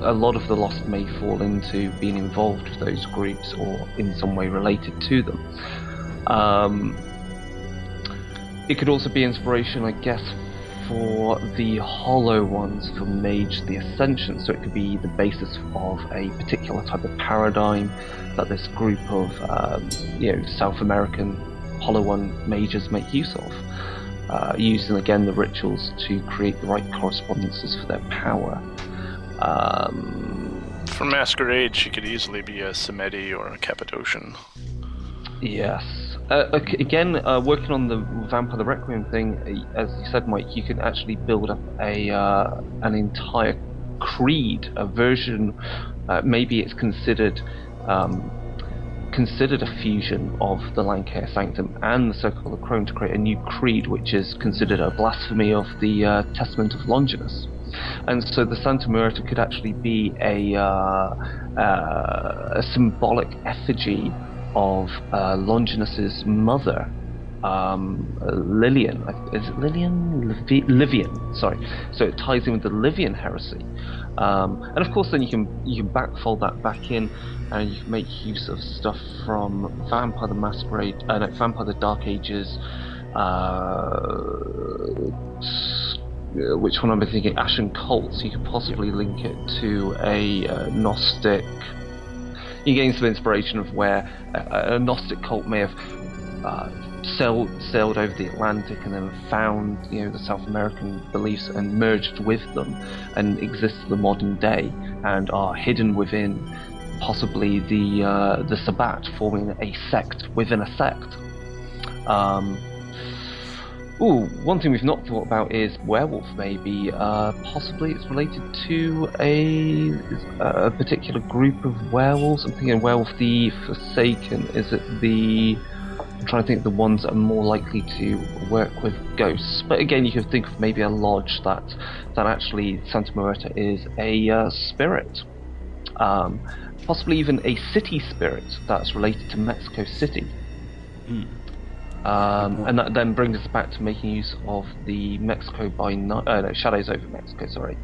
a lot of the lost may fall into being involved with those groups or in some way related to them. It could also be inspiration, I guess, for the hollow ones for Mage the Ascension, so it could be the basis of a particular type of paradigm that this group of South American hollow one mages make use of, using again the rituals to create the right correspondences for their power. For Masquerade, she could easily be a Semedi or a Cappadocian. Yes. Again, working on the Vampire the Requiem thing, as you said, Mike, you can actually build up an entire creed, a version. Maybe it's considered a fusion of the Lancare Sanctum and the Circle of the Crone to create a new creed, which is considered a blasphemy of the Testament of Longinus. And so the Santa Muerte could actually be a symbolic effigy of Longinus's mother, Lillian. Is it Lillian? Livian. Sorry. So it ties in with the Livian heresy, and of course then you can backfold that back in, and you can make use of stuff from Vampire the Masquerade, Vampire the Dark Ages. Which one am I thinking? Ashen Cults. You could possibly link it to a Gnostic. You're getting some inspiration of where a Gnostic cult may have sailed over the Atlantic and then found the South American beliefs and merged with them and exist to the modern day and are hidden within possibly the Sabbat, forming a sect within a sect. One thing we've not thought about is Werewolf, maybe. Possibly it's related to a particular group of werewolves. I'm thinking Werewolf the Forsaken. Is it I'm trying to think of the ones that are more likely to work with ghosts. But again, you could think of maybe a lodge that actually Santa Muerte is a spirit. Possibly even a city spirit that's related to Mexico City. And that then brings us back to making use of the Mexico by Night, Shadows over Mexico, sorry,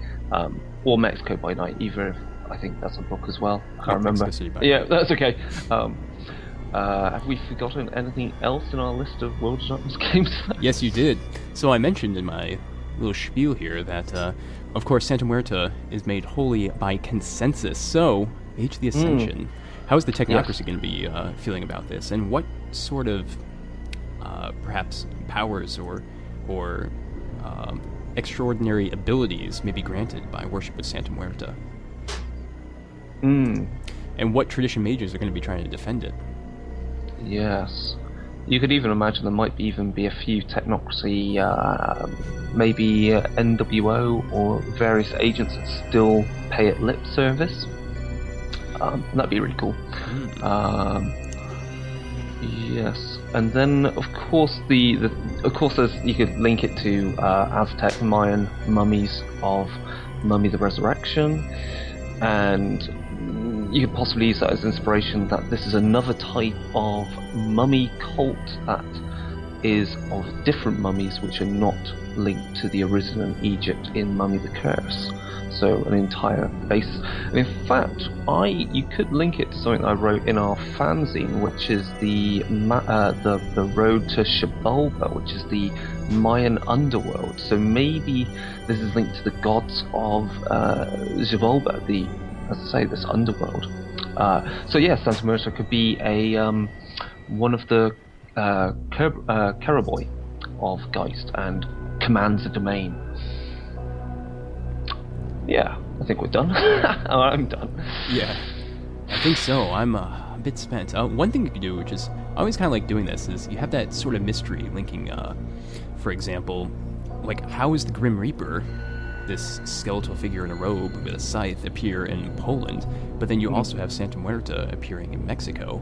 or Mexico by Night, either I think that's a book as well. I can't Yeah, remember. Mexico City by Yeah, Night. that's okay. Have we forgotten anything else in our list of World of Darkness games? Yes, you did. So I mentioned in my little spiel here that, of course, Santa Muerte is made wholly by consensus. So, Age of the Ascension, how is the Technocracy going to be feeling about this? And what sort of, perhaps, powers or extraordinary abilities may be granted by worship of Santa Muerte? And what tradition mages are going to be trying to defend it? Yes. You could even imagine there might even be a few Technocracy, maybe NWO or various agents that still pay it lip service. That'd be really cool. Yes, and then of course you could link it to Aztec Mayan mummies of Mummy the Resurrection, and you could possibly use that as inspiration that this is another type of mummy cult that is of different mummies which are not linked to the original in Egypt in Mummy the Curse. So an entire basis. And in fact, you could link it to something I wrote in our fanzine, which is the road to Xibalba, which is the Mayan underworld. So maybe this is linked to the gods of Xibalba, as I say, this underworld. So yeah, Santa Muerte could be a one of the Keraboi of Geist and commands a domain. Yeah, I think we're done. I'm done. Yeah, I think so. I'm a bit spent. One thing you could do, which is I always kind of like doing this, is you have that sort of mystery linking, for example, like how is the Grim Reaper, this skeletal figure in a robe with a scythe, appear in Poland, but then you also have Santa Muerte appearing in Mexico,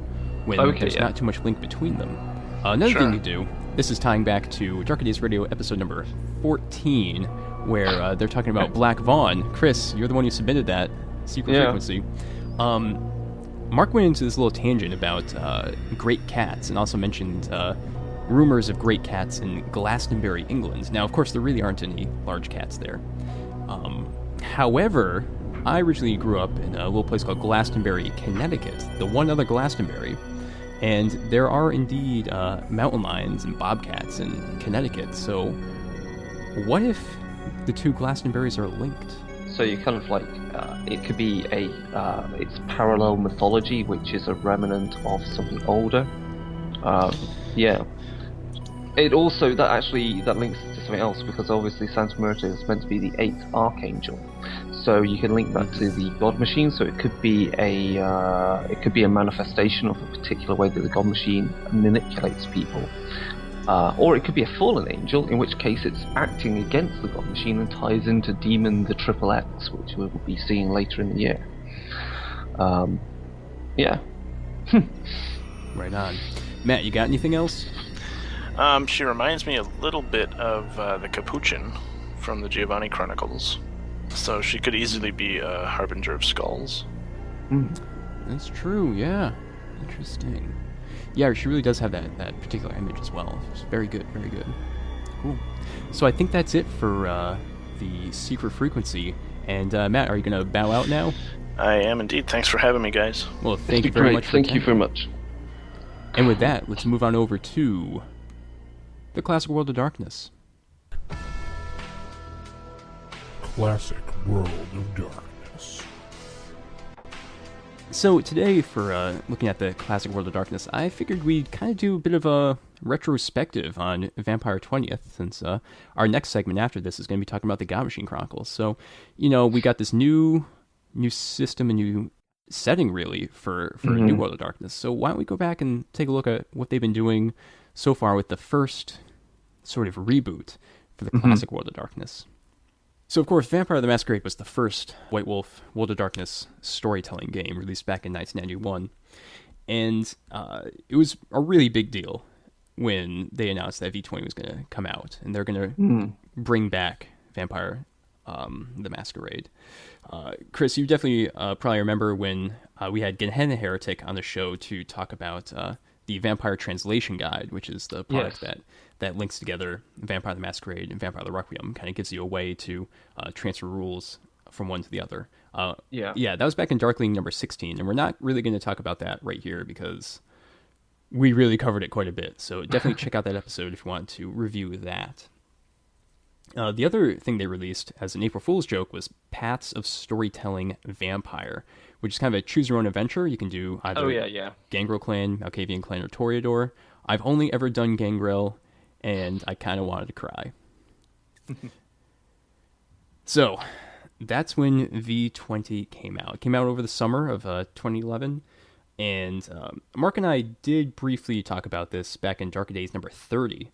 when there's not too much link between them. Another thing you do, this is tying back to Darker Days Radio episode number 14, where they're talking about Black Vaughn. Chris, you're the one who submitted that secret frequency. Mark went into this little tangent about great cats and also mentioned rumors of great cats in Glastonbury, England. Now, of course, there really aren't any large cats there. However, I originally grew up in a little place called Glastonbury, Connecticut, the one other Glastonbury, and there are indeed mountain lions and bobcats in Connecticut. So what if the two Glastonburys are linked? So you kind of like, it could be it's parallel mythology, which is a remnant of something older. Yeah. It also, that links to something else, because obviously Santa Muerte is meant to be the 8th Archangel. So you can link that to the God Machine, so it could be a manifestation of a particular way that the God Machine manipulates people. Or it could be a fallen angel, in which case it's acting against the God Machine and ties into Demon the Triple X, which we'll be seeing later in the year. Yeah. Right on. Matt, you got anything else? She reminds me a little bit of the Capuchin from the Giovanni Chronicles. So she could easily be a Harbinger of Skulls. That's true, yeah. Interesting. Yeah, she really does have that particular image as well. It's very good, very good. Cool. So I think that's it for the secret frequency. And Matt, are you going to bow out now? I am indeed. Thanks for having me, guys. Well, thank you very much. Thank you very much. And with that, let's move on over to the Classic World of Darkness. Classic World of Darkness. So today, for looking at the Classic World of Darkness, I figured we'd kind of do a bit of a retrospective on Vampire 20th, since our next segment after this is going to be talking about the God Machine Chronicles. So, we got this new system, a new setting, really, for a new World of Darkness. So why don't we go back and take a look at what they've been doing so far with the first sort of reboot for the Classic World of Darkness. So, of course, Vampire the Masquerade was the first White Wolf World of Darkness storytelling game released back in 1991. And it was a really big deal when they announced that V20 was going to come out. And they're going to bring back Vampire the Masquerade. Chris, you definitely probably remember when we had Gehenna Heretic on the show to talk about the Vampire Translation Guide, which is the product that links together Vampire the Masquerade and Vampire the Requiem, kind of gives you a way to transfer rules from one to the other. Yeah, that was back in Darkling number 16, and we're not really going to talk about that right here because we really covered it quite a bit. So definitely check out that episode if you want to review that. The other thing they released as an April Fool's joke was Paths of Storytelling Vampire, which is kind of a choose-your-own adventure. You can do either Gangrel Clan, Malkavian Clan, or Toreador. I've only ever done Gangrel, and I kind of wanted to cry. So, that's when V20 came out. It came out over the summer of 2011, and Mark and I did briefly talk about this back in Darker Days number 30.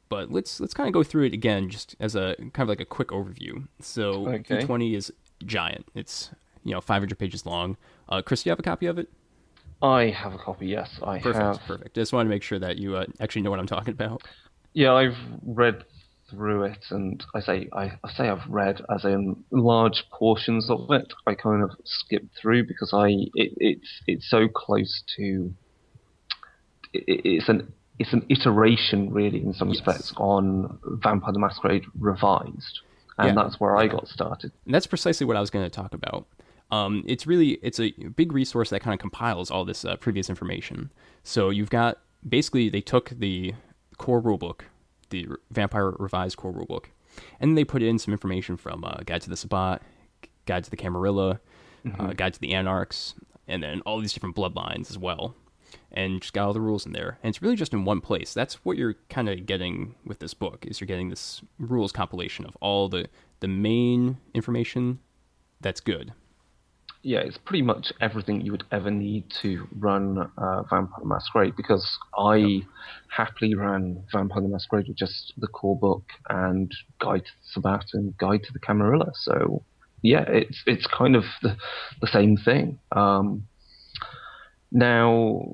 But let's kind of go through it again, just as a kind of like a quick overview. So V20 is giant. It's 500 pages long. Chris, do you have a copy of it? I have a copy. Yes, I have. Perfect. I just wanted to make sure that you actually know what I'm talking about. Yeah, I've read through it, and I say I've read as in large portions of it. I kind of skipped through because it's so close to. It's an iteration, really, in some respects, on Vampire the Masquerade Revised, and that's where I got started. And that's precisely what I was going to talk about. It's a big resource that kind of compiles all this previous information. So you've got, basically, they took the core rulebook, the Vampire Revised core rulebook, and they put in some information from Guide to the Sabbat, Guide to the Camarilla, Guide to the Anarchs, and then all these different bloodlines as well. And just got all the rules in there. And it's really just in one place. That's what you're kind of getting with this book, is you're getting this rules compilation of all the main information that's good. Yeah, it's pretty much everything you would ever need to run Vampire the Masquerade, because I happily ran Vampire the Masquerade with just the core book and Guide to the Sabbat and Guide to the Camarilla. So, yeah, it's kind of the same thing. Now,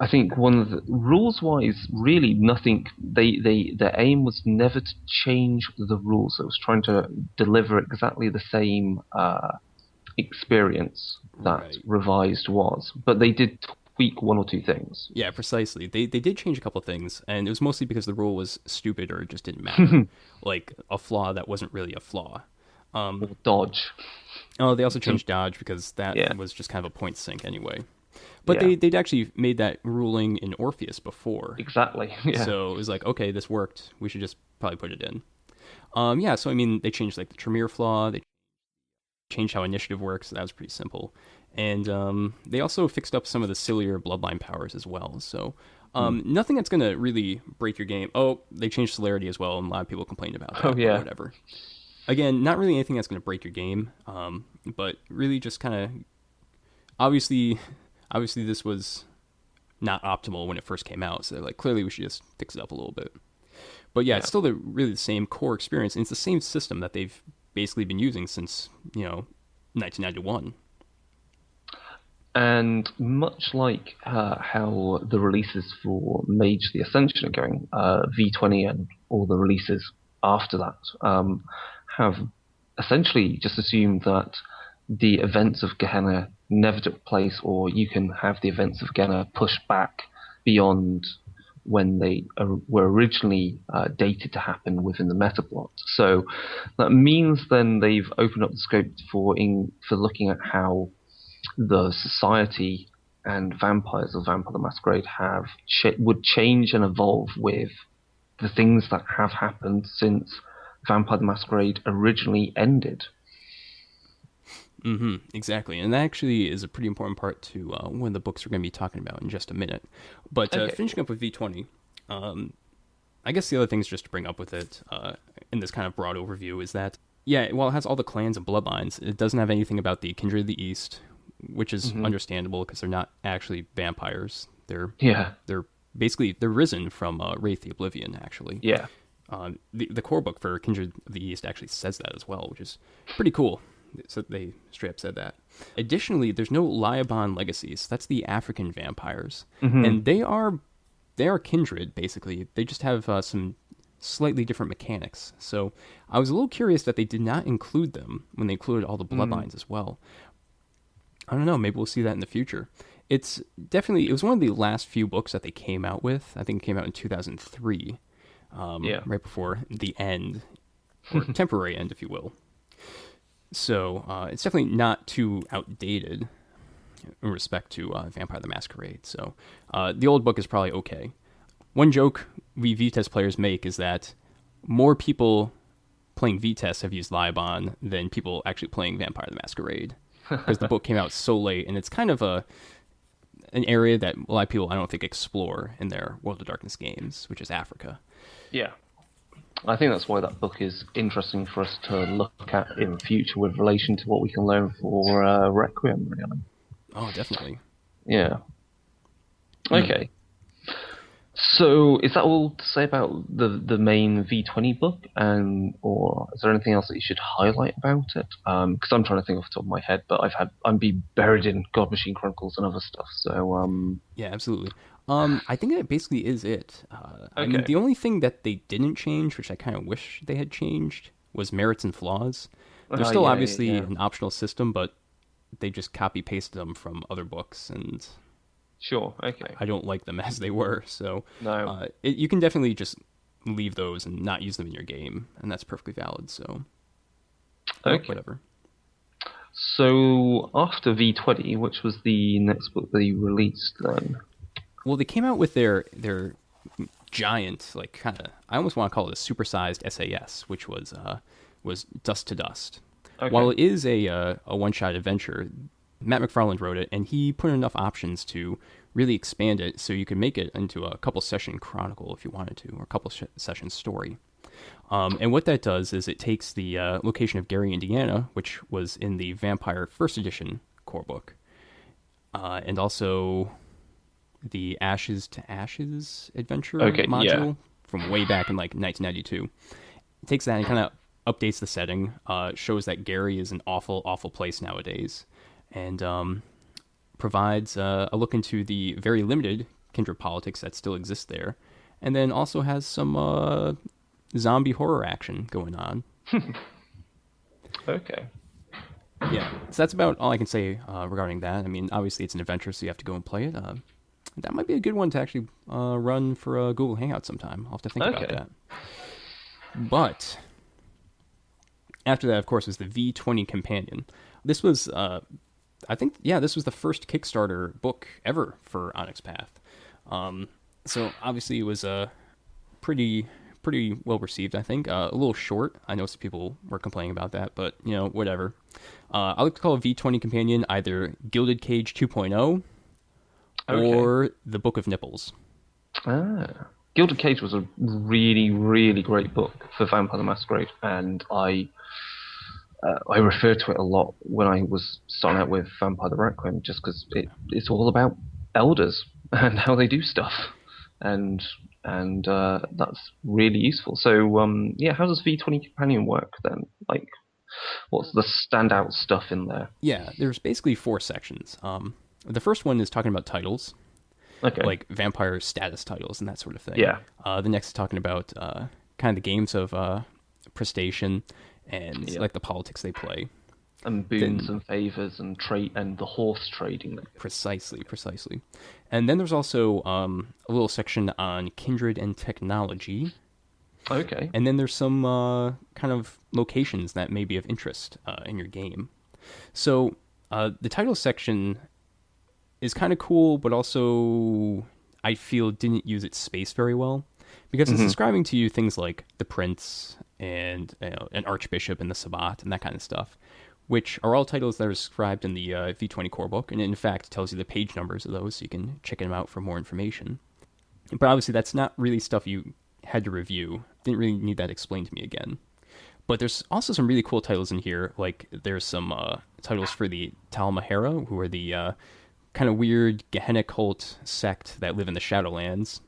I think one of the rules-wise, really nothing. Their aim was never to change the rules. It was trying to deliver exactly the same experience that Revised was, but they did tweak one or two things. Yeah, precisely. They did change a couple of things, and it was mostly because the rule was stupid or it just didn't matter, like a flaw that wasn't really a flaw. Or dodge. Oh, they also changed dodge because that was just kind of a point sink anyway. But they'd actually made that ruling in Orpheus before. Exactly. Yeah. So it was like, okay, this worked. We should just probably put it in. So I mean, they changed like the Tremere flaw. They changed how initiative works. So that was pretty simple. And they also fixed up some of the sillier bloodline powers as well. So nothing that's going to really break your game. Oh, they changed celerity as well, and a lot of people complained about that. Or whatever. Again, not really anything that's going to break your game, but really just kind of... Obviously, this was not optimal when it first came out, so like clearly we should just fix it up a little bit. But yeah, it's still really the same core experience, and it's the same system that they've basically been using since 1991. And much like how the releases for Mage the Ascension are going, V20 and all the releases after that have essentially just assumed that the events of Gehenna never took place, or you can have the events of Gehenna pushed back beyond when they were originally dated to happen within the metaplot. So that means then they've opened up the scope for looking at how the society and vampires of Vampire the Masquerade would change and evolve with the things that have happened since Vampire the Masquerade originally ended. Exactly, and that actually is a pretty important part to one of the books we're going to be talking about in just a minute. But finishing up with V20, I guess the other things just to bring up with it in this kind of broad overview is that, while it has all the clans and bloodlines, it doesn't have anything about the Kindred of the East, which is understandable because they're not actually vampires. They're basically risen from Wraith the Oblivion, actually. Yeah. The core book for Kindred of the East actually says that as well, which is pretty cool. So they straight up said that. Additionally, there's no Liaban legacies. That's the African vampires, and they are kindred basically. They just have some slightly different mechanics. So I was a little curious that they did not include them when they included all the bloodlines as well. I don't know. Maybe we'll see that in the future. It was one of the last few books that they came out with. I think it came out in 2003, right before the end, or temporary end, if you will. So it's definitely not too outdated in respect to Vampire the Masquerade. So the old book is probably okay. One joke we V-Test players make is that more people playing V-Test have used Libon than people actually playing Vampire the Masquerade. Because the book came out so late, and it's kind of an area that a lot of people, I don't think, explore in their World of Darkness games, which is Africa. Yeah. I think that's why that book is interesting for us to look at in the future with relation to what we can learn for Requiem, really. Oh, definitely. Yeah. Okay. So, is that all to say about the main V20 book, or is there anything else that you should highlight about it? Because I'm trying to think off the top of my head, but I'm been buried in God Machine Chronicles and other stuff. So, Yeah, absolutely. I think that basically is it. I mean, Okay. the only thing that they didn't change, which I kind of wish they had changed, was merits and flaws. They're still yeah, obviously yeah. an optional system, but they just copy pasted them from other books, and Sure. Okay. I don't like them as they were. So No. you can definitely just leave those and not use them in your game, and that's perfectly valid. So Okay. whatever. So, after V20, which was the next book they released then? Well, they came out with their giant, like, kind of, I almost want to call it a supersized SAS, which was Dust to Dust. Okay. While it is a one-shot adventure, Matt McFarland wrote it, and he put enough options to really expand it so you could make it into a couple session chronicle if you wanted to, or a couple session story. And what that does is it takes the location of Gary, Indiana, which was in the Vampire First Edition core book, and also the Ashes to Ashes adventure module yeah. from way back in like 1992. It takes that and kind of updates the setting, shows that Gary is an awful, awful place nowadays, and provides a look into the very limited kindred politics that still exist there, and then also has some zombie horror action going on. Okay. Yeah, so that's about all I can say regarding that. I mean, obviously it's an adventure, so you have to go and play it. That might be a good one to actually run for a Google Hangout sometime. I'll have to think about Okay. that. But after that, of course, was the V20 Companion. This was, I think, this was the first Kickstarter book ever for Onyx Path. So obviously it was pretty well received, I think. A little short. I know some people were complaining about that, but, whatever. I like to call it V20 Companion either Gilded Cage 2.0 or The Book of Nipples. Gilded Cage was a really, really great book for Vampire the Masquerade, and I referred to it a lot when I was starting out with Vampire the Requiem, just because it's all about elders and how they do stuff, and that's really useful. So how does V20 Companion work then? Like, what's the standout stuff in there? Yeah, there's basically 4 sections. The first one is talking about titles, Okay. like vampire status titles and that sort of thing. Yeah. The next is talking about kind of the games of prestation and Yeah. like the politics they play. And boons and favors and trade and the horse trading. Precisely. And then there's also a little section on kindred and technology. Okay. And then there's some kind of locations that may be of interest in your game. So the title section is kind of cool, but also I feel didn't use its space very well, because it's describing to you things like the prince and an archbishop and the sabbat and that kind of stuff, which are all titles that are described in the V20 core book, and it in fact tells you the page numbers of those so you can check them out for more information. But obviously that's not really stuff you had to review. Didn't really need that explained to me again. But there's also some really cool titles in here, like there's some titles for the Talmahera, who are the kind of weird Gehenna cult sect that live in the Shadowlands.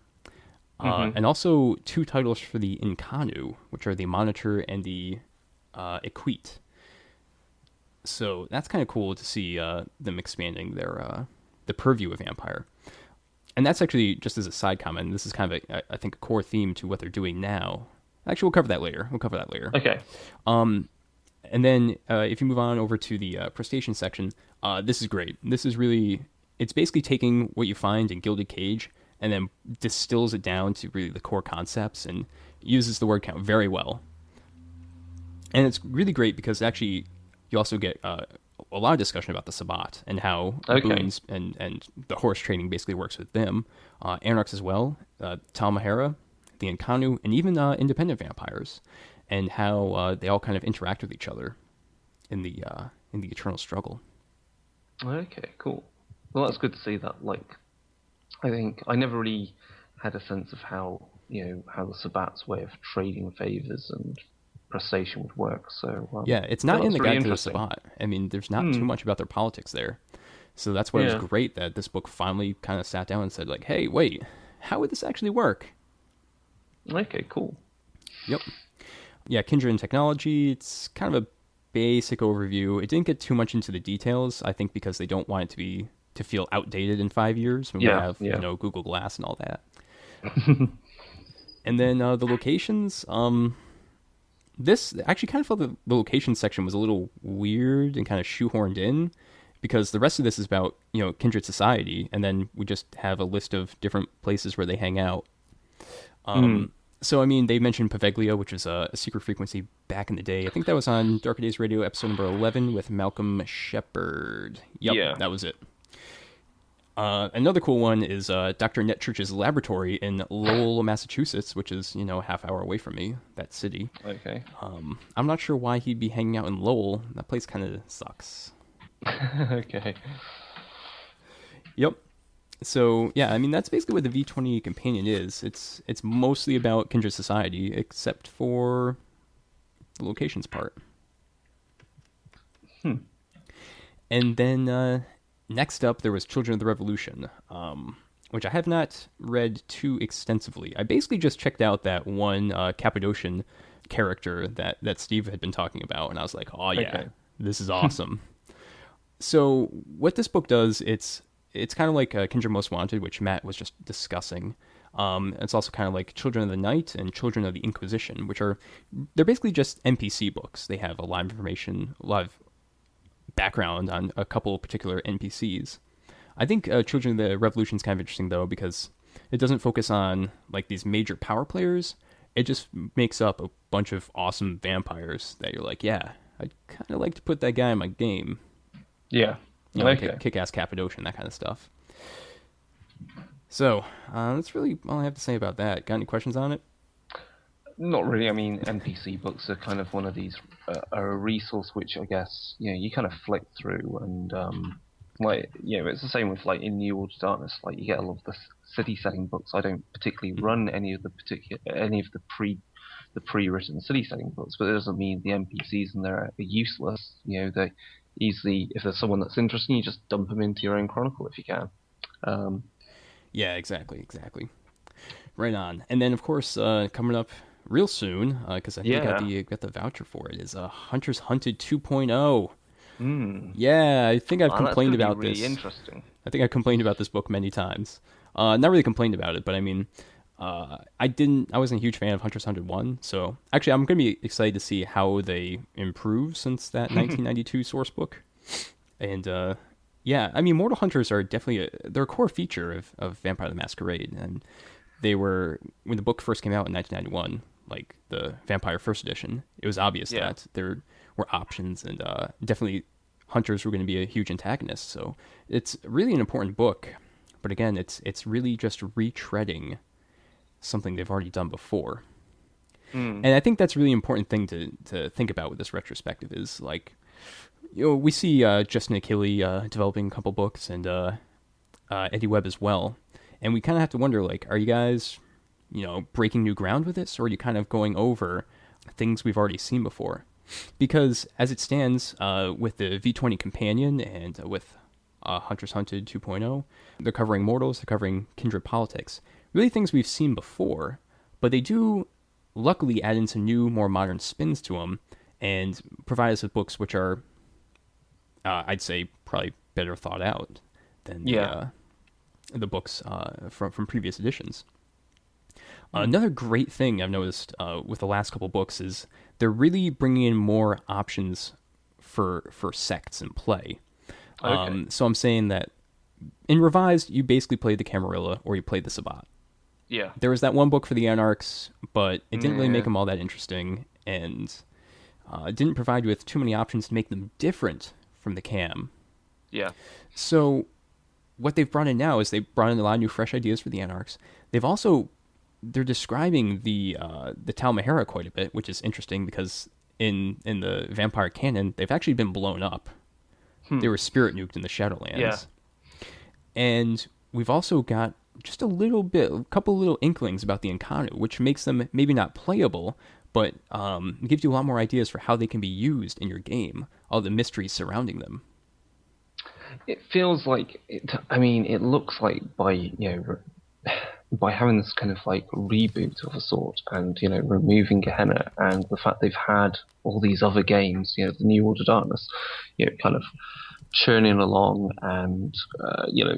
And also 2 titles for the Inkanu, which are the Monitor and the Equite. So that's kind of cool to see them expanding their the purview of Vampire. And that's actually, just as a side comment, this is kind of, I think, a core theme to what they're doing now. Actually, we'll cover that later. Okay. And then if you move on over to the prestation section, this is great. This is really, it's basically taking what you find in Gilded Cage and then distills it down to really the core concepts and uses the word count very well. And it's really great because actually you also get a lot of discussion about the Sabbat and how Okay. boons and the horse trading basically works with them. Anarchs as well, Talmahera, the Nkanu, and even independent vampires, and how they all kind of interact with each other in the eternal struggle. Okay, cool. Well, that's good to see that. Like, I think I never really had a sense of how the Sabbat's way of trading favors and prestation would work. So Yeah, it's not in the that's really Guide to the interesting. Sabbat. I mean, there's not too much about their politics there. So that's why it Yeah. was great that this book finally kind of sat down and said, like, hey, wait, how would this actually work? Okay, cool. Yep. Yeah, Kindred and Technology, it's kind of a basic overview. It didn't get too much into the details, I think, because they don't want it to feel outdated in 5 years when we Yeah, have yeah. Google Glass and all that. And then the locations, this actually kind of felt the location section was a little weird and kind of shoehorned in, because the rest of this is about Kindred Society, and then we just have a list of different places where they hang out. So I mean, they mentioned Paveglia, which is a secret frequency back in the day. I think that was on Darker Days Radio episode number 11 with Malcolm Shepard. Yep, Yeah. that was it. Another cool one is Dr. Netchurch's laboratory in Lowell, Massachusetts, which is a half hour away from me, that city. Okay. I'm not sure why he'd be hanging out in Lowell. That place kind of sucks. Okay. Yep. So yeah, I mean that's basically what the V20 companion is. It's mostly about Kindred Society, except for the locations part. And then next up, there was Children of the Revolution, which I have not read too extensively. I basically just checked out that one Cappadocian character that Steve had been talking about, and I was like, oh yeah, Okay. this is awesome. So what this book does, it's kind of like Kindred Most Wanted, which Matt was just discussing. It's also kind of like Children of the Night and Children of the Inquisition, they're basically just NPC books. They have a lot of information, a lot of background on a couple particular NPCs. I think Children of the Revolution is kind of interesting, though, because it doesn't focus on like these major power players. It just makes up a bunch of awesome vampires that you're like, yeah, I'd kind of like to put that guy in my game. Yeah. Like Okay. a kick-ass Cappadocian, that kind of stuff. So, that's really all I have to say about that. Got any questions on it? Not really. I mean, NPC books are kind of one of these are a resource which I guess you kind of flick through, and it's the same with like in New Order Darkness. Like you get a lot of the city setting books. I don't particularly run any of the pre-written city setting books, but it doesn't mean the NPCs in there are useless. They easily, if there's someone that's interesting, you just dump them into your own chronicle if you can. Yeah, exactly. Right on. And then, of course, coming up real soon, because I think I got the voucher for it, is Hunters Hunted 2.0. Yeah, I think I've complained that's gonna about be this. really interesting. I think I've complained about this book many times. Not really complained about it, but I mean, I wasn't a huge fan of Hunters Hunted 1, so actually I'm going to be excited to see how they improve since that 1992 source book. And yeah, I mean, Mortal Hunters are definitely they're a core feature of Vampire the Masquerade, and they were, when the book first came out in 1991, like the Vampire First Edition, it was obvious that there were options, and definitely Hunters were going to be a huge antagonist. So it's really an important book, but again, it's really just retreading something they've already done before. And I think that's a really important thing to think about with this retrospective is like, we see Justin Achille developing a couple books, and Eddie Webb as well. And we kind of have to wonder, like, are you guys, breaking new ground with this, or are you kind of going over things we've already seen before? Because as it stands, with the V20 Companion and with Hunters Hunted 2.0, they're covering Mortals, they're covering Kindred Politics. Really things we've seen before, but they do luckily add in some new, more modern spins to them and provide us with books which are, I'd say, probably better thought out than the books from previous editions. Another great thing I've noticed with the last couple books is they're really bringing in more options for sects in play. Okay. So I'm saying that in Revised, you basically played the Camarilla or you played the Sabbat. Yeah. There was that one book for the Anarchs, but it didn't really make them all that interesting. And didn't provide you with too many options to make them different from the cam. Yeah. So what they've brought in now is they've brought in a lot of new fresh ideas for the Anarchs. They're describing the Talmahera quite a bit, which is interesting because in the vampire canon, they've actually been blown up. They were spirit nuked in the Shadowlands. Yeah. And we've also got just a couple little inklings about the Incarnu, which makes them maybe not playable, but gives you a lot more ideas for how they can be used in your game, all the mysteries surrounding them. It feels like it. I mean, it looks like by having this kind of like reboot of a sort, and removing Gehenna and the fact they've had all these other games, the New Order Darkness, kind of churning along and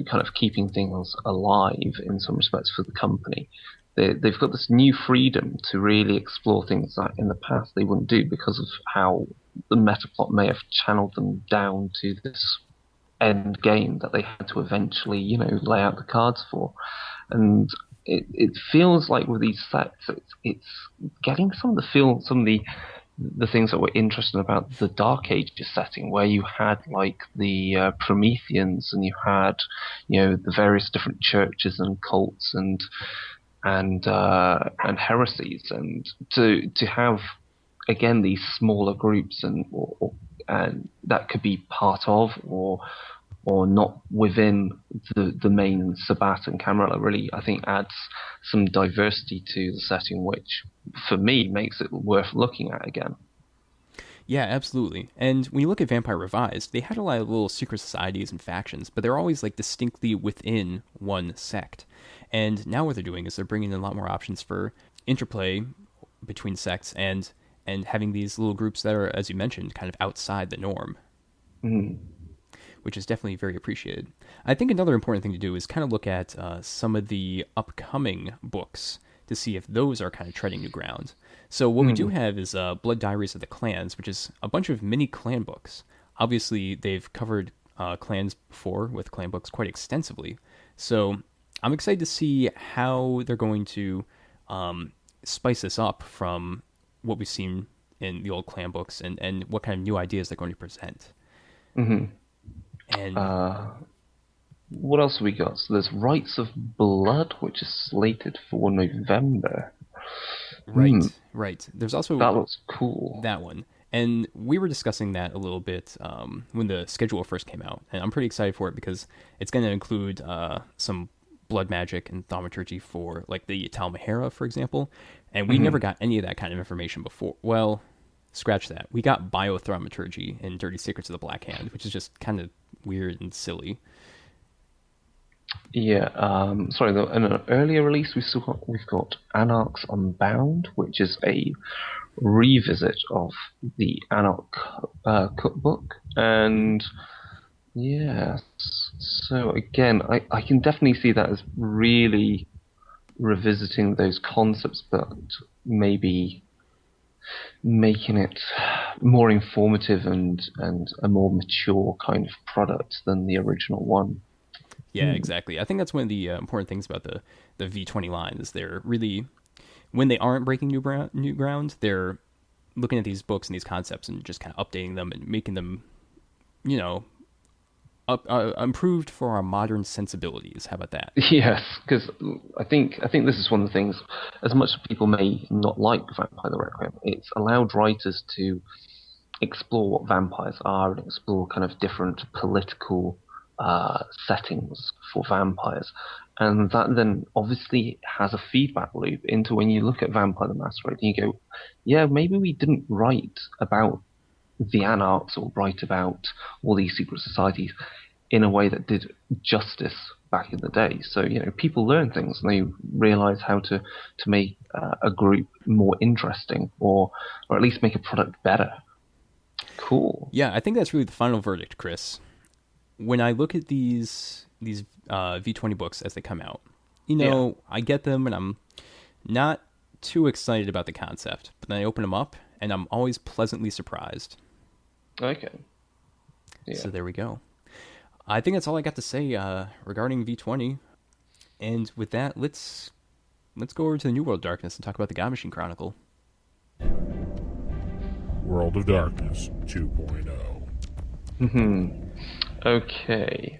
kind of keeping things alive in some respects for the company. They've got this new freedom to really explore things that in the past they wouldn't do because of how the meta plot may have channeled them down to this end game that they had to eventually, lay out the cards for. And it feels like with these sets, it's getting some of the things that were interesting about the Dark Ages setting, where you had like the Prometheans, and you had the various different churches and cults and heresies, and to have again these smaller groups and that could be part of or not within the main Sabbat and Camarilla really, I think, adds some diversity to the setting, which for me makes it worth looking at again. Yeah, absolutely. And when you look at Vampire Revised, they had a lot of little secret societies and factions, but they're always like distinctly within one sect. And now what they're doing is they're bringing in a lot more options for interplay between sects and having these little groups that are, as you mentioned, kind of outside the norm. Which is definitely very appreciated. I think another important thing to do is kind of look at some of the upcoming books to see if those are kind of treading new ground. So what we do have is Blood Diaries of the Clans, which is a bunch of mini clan books. Obviously, they've covered clans before with clan books quite extensively. So I'm excited to see how they're going to spice this up from what we've seen in the old clan books and what kind of new ideas they're going to present. And what else have we got? So there's Rites of Blood, which is slated for November. Right. There's also that looks cool. That one, and we were discussing that a little bit when the schedule first came out, and I'm pretty excited for it because it's going to include some blood magic and thaumaturgy for like the Talmahera, for example, and we never got any of that kind of information before. Well, scratch that. We got biothaumaturgy in Dirty Secrets of the Black Hand, which is just kind of weird and silly. Yeah, sorry, though, in an earlier release we've got Anarchs Unbound, which is a revisit of the Anarch cookbook, and yes, so again, I can definitely see that as really revisiting those concepts, but maybe making it more informative and a more mature kind of product than the original one. Yeah, exactly. I think that's one of the important things about the V20 line is they're really, when they aren't breaking new ground, they're looking at these books and these concepts and just kind of updating them and making them, improved for our modern sensibilities. How about that? Yes, because I think this is one of the things, as much as people may not like Vampire the Requiem, it's allowed writers to explore what vampires are and explore kind of different political settings for vampires, and that then obviously has a feedback loop into when you look at Vampire the Masquerade and you go, yeah, maybe we didn't write about the Anarchs or write about all these secret societies in a way that did justice back in the day. So people learn things and they realize how to make a group more interesting or at least make a product better. Cool. Yeah, I think that's really the final verdict, Chris. When I look at these V20 books as they come out, I get them and I'm not too excited about the concept, but then I open them up and I'm always pleasantly surprised. Okay. Yeah. So there we go. I think that's all I got to say regarding V20. And with that, let's go over to the New World Darkness and talk about the God Machine Chronicle. World of Darkness 2.0. Okay.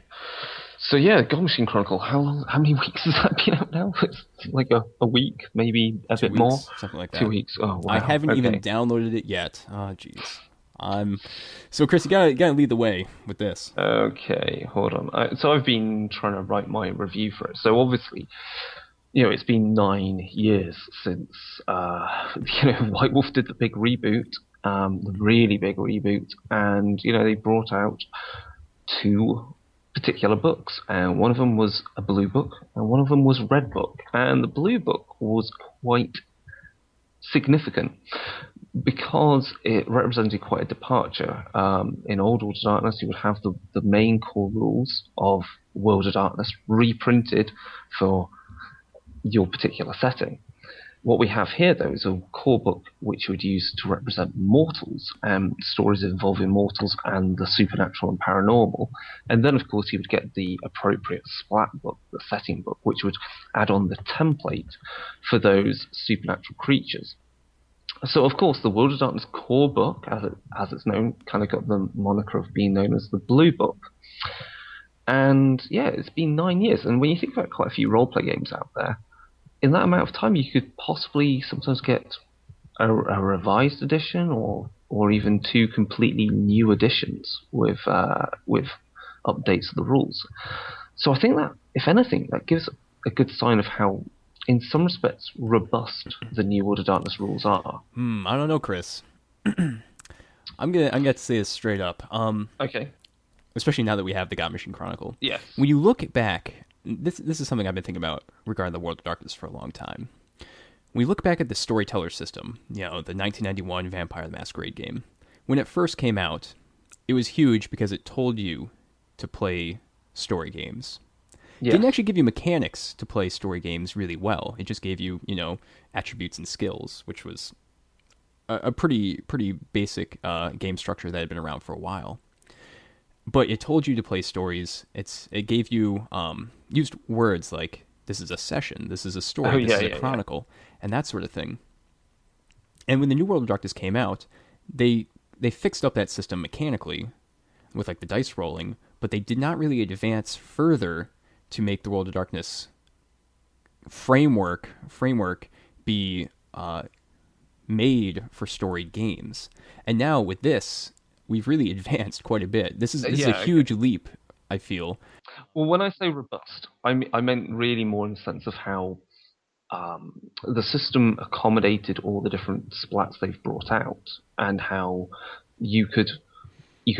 So yeah, God Machine Chronicle. How many weeks has that been out now? It's like a week, maybe a 2 bit weeks, more. something like that. 2 weeks. Oh wow. I haven't even Okay. downloaded it yet. Oh, jeez. So Chris, you gotta lead the way with this. Okay, hold on. So I've been trying to write my review for it. So obviously, it's been 9 years since White Wolf did the big reboot, the really big reboot, and they brought out 2 particular books, and one of them was a blue book, and one of them was a red book, and the blue book was quite significant because it represented quite a departure. In Old World of Darkness, you would have the main core rules of World of Darkness reprinted for your particular setting. What we have here, though, is a core book which you would use to represent mortals and stories involving mortals and the supernatural and paranormal. And then, of course, you would get the appropriate splat book, the setting book, which would add on the template for those supernatural creatures. So, of course, the World of Darkness core book, as it's known, kind of got the moniker of being known as the Blue Book. And, yeah, it's been 9 years. And when you think about quite a few roleplay games out there, in that amount of time, you could possibly sometimes get a revised edition or even 2 completely new editions with updates of the rules. So I think that, if anything, that gives a good sign of how, in some respects, robust the New World of Darkness rules are. I don't know, Chris. I'm gonna say this straight up. Okay. Especially now that we have the God Machine Chronicle. Yes. When you look back, this is something I've been thinking about regarding the World of Darkness for a long time. When we look back at the storyteller system, the 1991 Vampire the Masquerade game, when it first came out, it was huge because it told you to play story games. It didn't actually give you mechanics to play story games really well. It just gave you, attributes and skills, which was a pretty basic game structure that had been around for a while. But it told you to play stories. It gave you used words like this is a session, this is a story, this is a chronicle, and that sort of thing. And when the New World of Darkness came out, they fixed up that system mechanically with like the dice rolling, but they did not really advance further to make the World of Darkness framework be made for story games. And now with this, we've really advanced quite a bit. This is a huge leap, I feel. Well, when I say robust, I meant really more in the sense of how the system accommodated all the different splats they've brought out, and how you could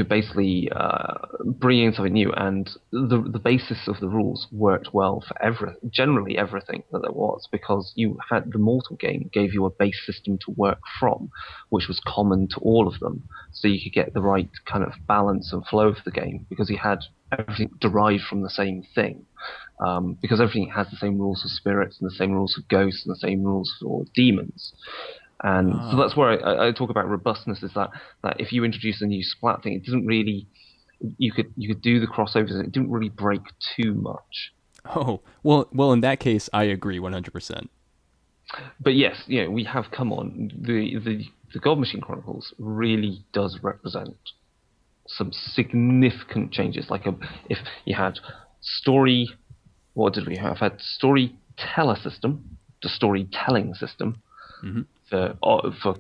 basically bring in something new, and the basis of the rules worked well for generally everything that there was, because you had the Mortal game gave you a base system to work from, which was common to all of them, so you could get the right kind of balance and flow of the game, because you had everything derived from the same thing, because everything has the same rules for spirits and the same rules for ghosts and the same rules for demons. And so that's where I talk about robustness, is that if you introduce a new splat thing, it doesn't really, you could do the crossovers and it didn't really break too much. Oh, well, in that case, I agree 100%. But yes, we have come on. The God Machine Chronicles really does represent some significant changes. Like if you had story, what did we have? Had storyteller system, the storytelling system. Mm-hmm. For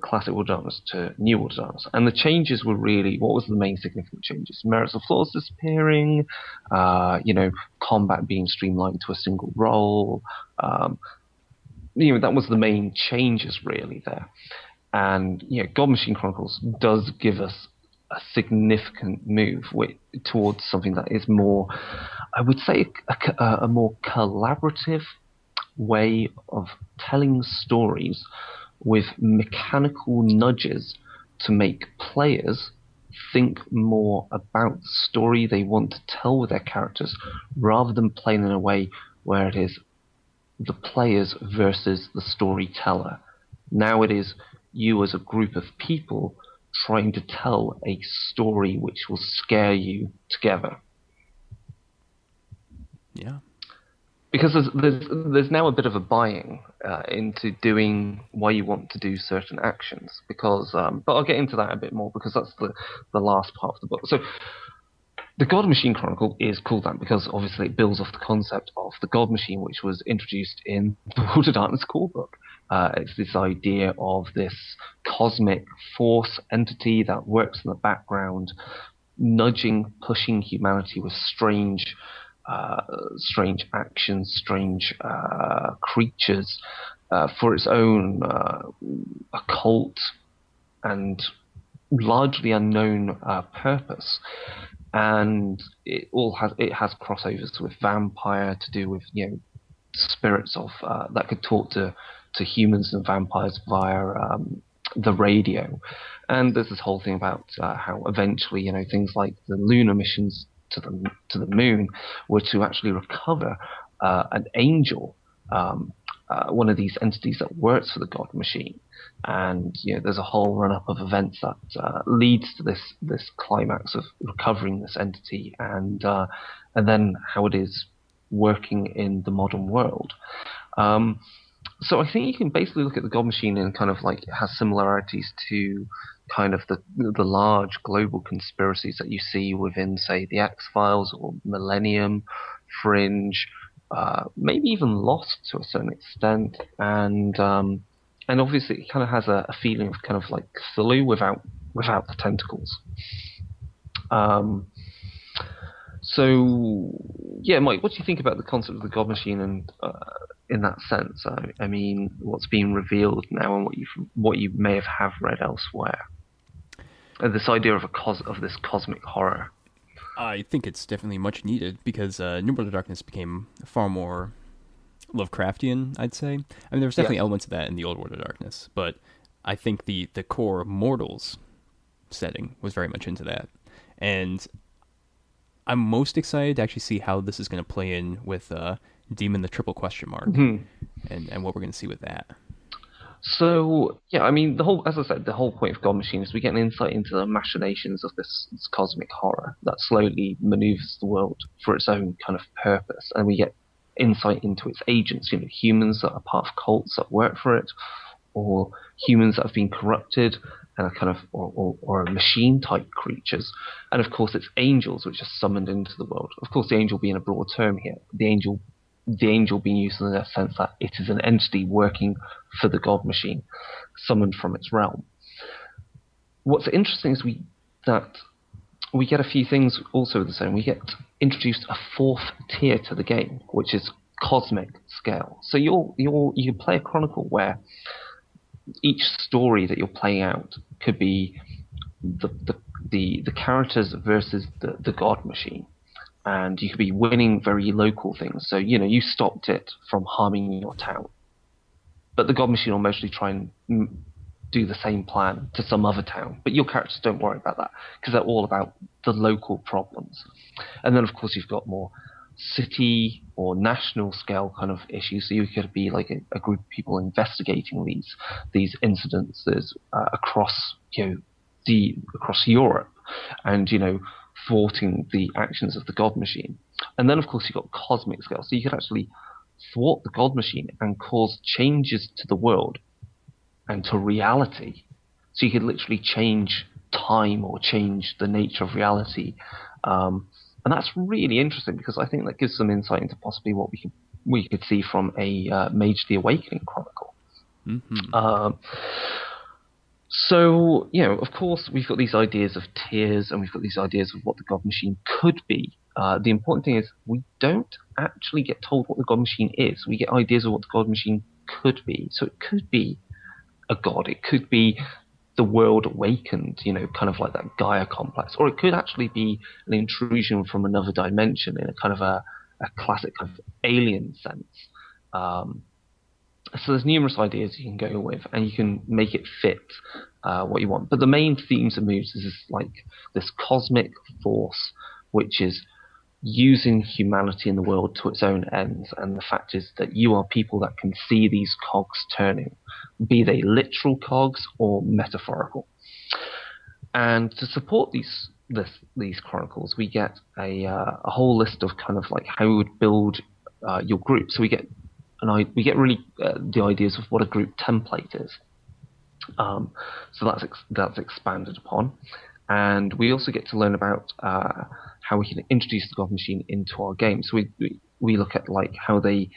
classic World of Darkness to New World of Darkness. And the changes were really, what was the main significant changes? Merits of flaws disappearing, combat being streamlined to a single role. That was the main changes really there. And God Machine Chronicles does give us a significant move towards something that is more, I would say, a more collaborative way of telling stories, with mechanical nudges to make players think more about the story they want to tell with their characters, rather than playing in a way where it is the players versus the storyteller. Now it is you as a group of people trying to tell a story which will scare you together. Yeah. because there's now a bit of a buying into doing why you want to do certain actions. Because, but I'll get into that a bit more because that's the last part of the book. So, the God Machine Chronicle is called that because obviously it builds off the concept of the God Machine, which was introduced in the World of Darkness core book. It's this idea of this cosmic force entity that works in the background, nudging, pushing humanity with strange actions, strange creatures for its own occult and largely unknown purpose. And it has crossovers with vampire to do with spirits of that could talk to humans and vampires via the radio. And there's this whole thing about how eventually things like the lunar missions to the moon were to actually recover an angel, one of these entities that works for the God Machine. And there's a whole run-up of events that leads to this climax of recovering this entity, and then how it is working in the modern world. So I think you can basically look at the God Machine and kind of like it has similarities to kind of the large global conspiracies that you see within, say, the X-Files or Millennium, Fringe, maybe even Lost to a certain extent, and obviously it kind of has a feeling of kind of like Cthulhu without the tentacles. So yeah, Mike, what do you think about the concept of the God Machine and in that sense? I mean, what's being revealed now and what you may have read elsewhere? This idea of this cosmic horror. I think it's definitely much needed because New World of Darkness became far more Lovecraftian, I'd say. I mean, there was definitely elements of that in the Old World of Darkness, but I think the core Mortals setting was very much into that. And I'm most excited to actually see how this is going to play in with Demon the Triple Question Mark, and what we're going to see with that. So yeah, I mean, as I said, the whole point of God Machine is we get an insight into the machinations of this cosmic horror that slowly maneuvers the world for its own kind of purpose, and we get insight into its agents, humans that are part of cults that work for it, or humans that have been corrupted and are kind of or machine type creatures, and of course it's angels which are summoned into the world. Of course, the angel being a broad term here, the angel being used in the sense that it is an entity working for the God Machine, summoned from its realm. What's interesting is we get a few things also the same. We get introduced a fourth tier to the game, which is cosmic scale. So you can play a chronicle where each story that you're playing out could be the characters versus the God Machine. And you could be winning very local things. So, you stopped it from harming your town. But the God Machine will mostly try and do the same plan to some other town. But your characters don't worry about that, because they're all about the local problems. And then, of course, you've got more city or national scale kind of issues. So you could be like a group of people investigating these incidences across Europe, and thwarting the actions of the God Machine. And then, of course, you've got cosmic scale. So you could actually thwart the God Machine and cause changes to the world and to reality. So you could literally change time or change the nature of reality. And that's really interesting because I think that gives some insight into possibly what we could see from a Mage the Awakening chronicle. Mm-hmm. So, of course, we've got these ideas of tiers and we've got these ideas of what the God Machine could be. The important thing is we don't actually get told what the God Machine is. We get ideas of what the God Machine could be. So it could be a god. It could be the world awakened, kind of like that Gaia complex. Or it could actually be an intrusion from another dimension in a kind of a classic kind of alien sense. So there's numerous ideas you can go with, and you can make it fit what you want. But the main themes and moves is this cosmic force, which is using humanity in the world to its own ends. And the fact is that you are people that can see these cogs turning, be they literal cogs or metaphorical. And to support these chronicles, we get a whole list of kind of like how we would build your group. So we get really the ideas of what a group template is. So that's expanded upon, and we also get to learn about how we can introduce the God Machine into our game. So we look at like how the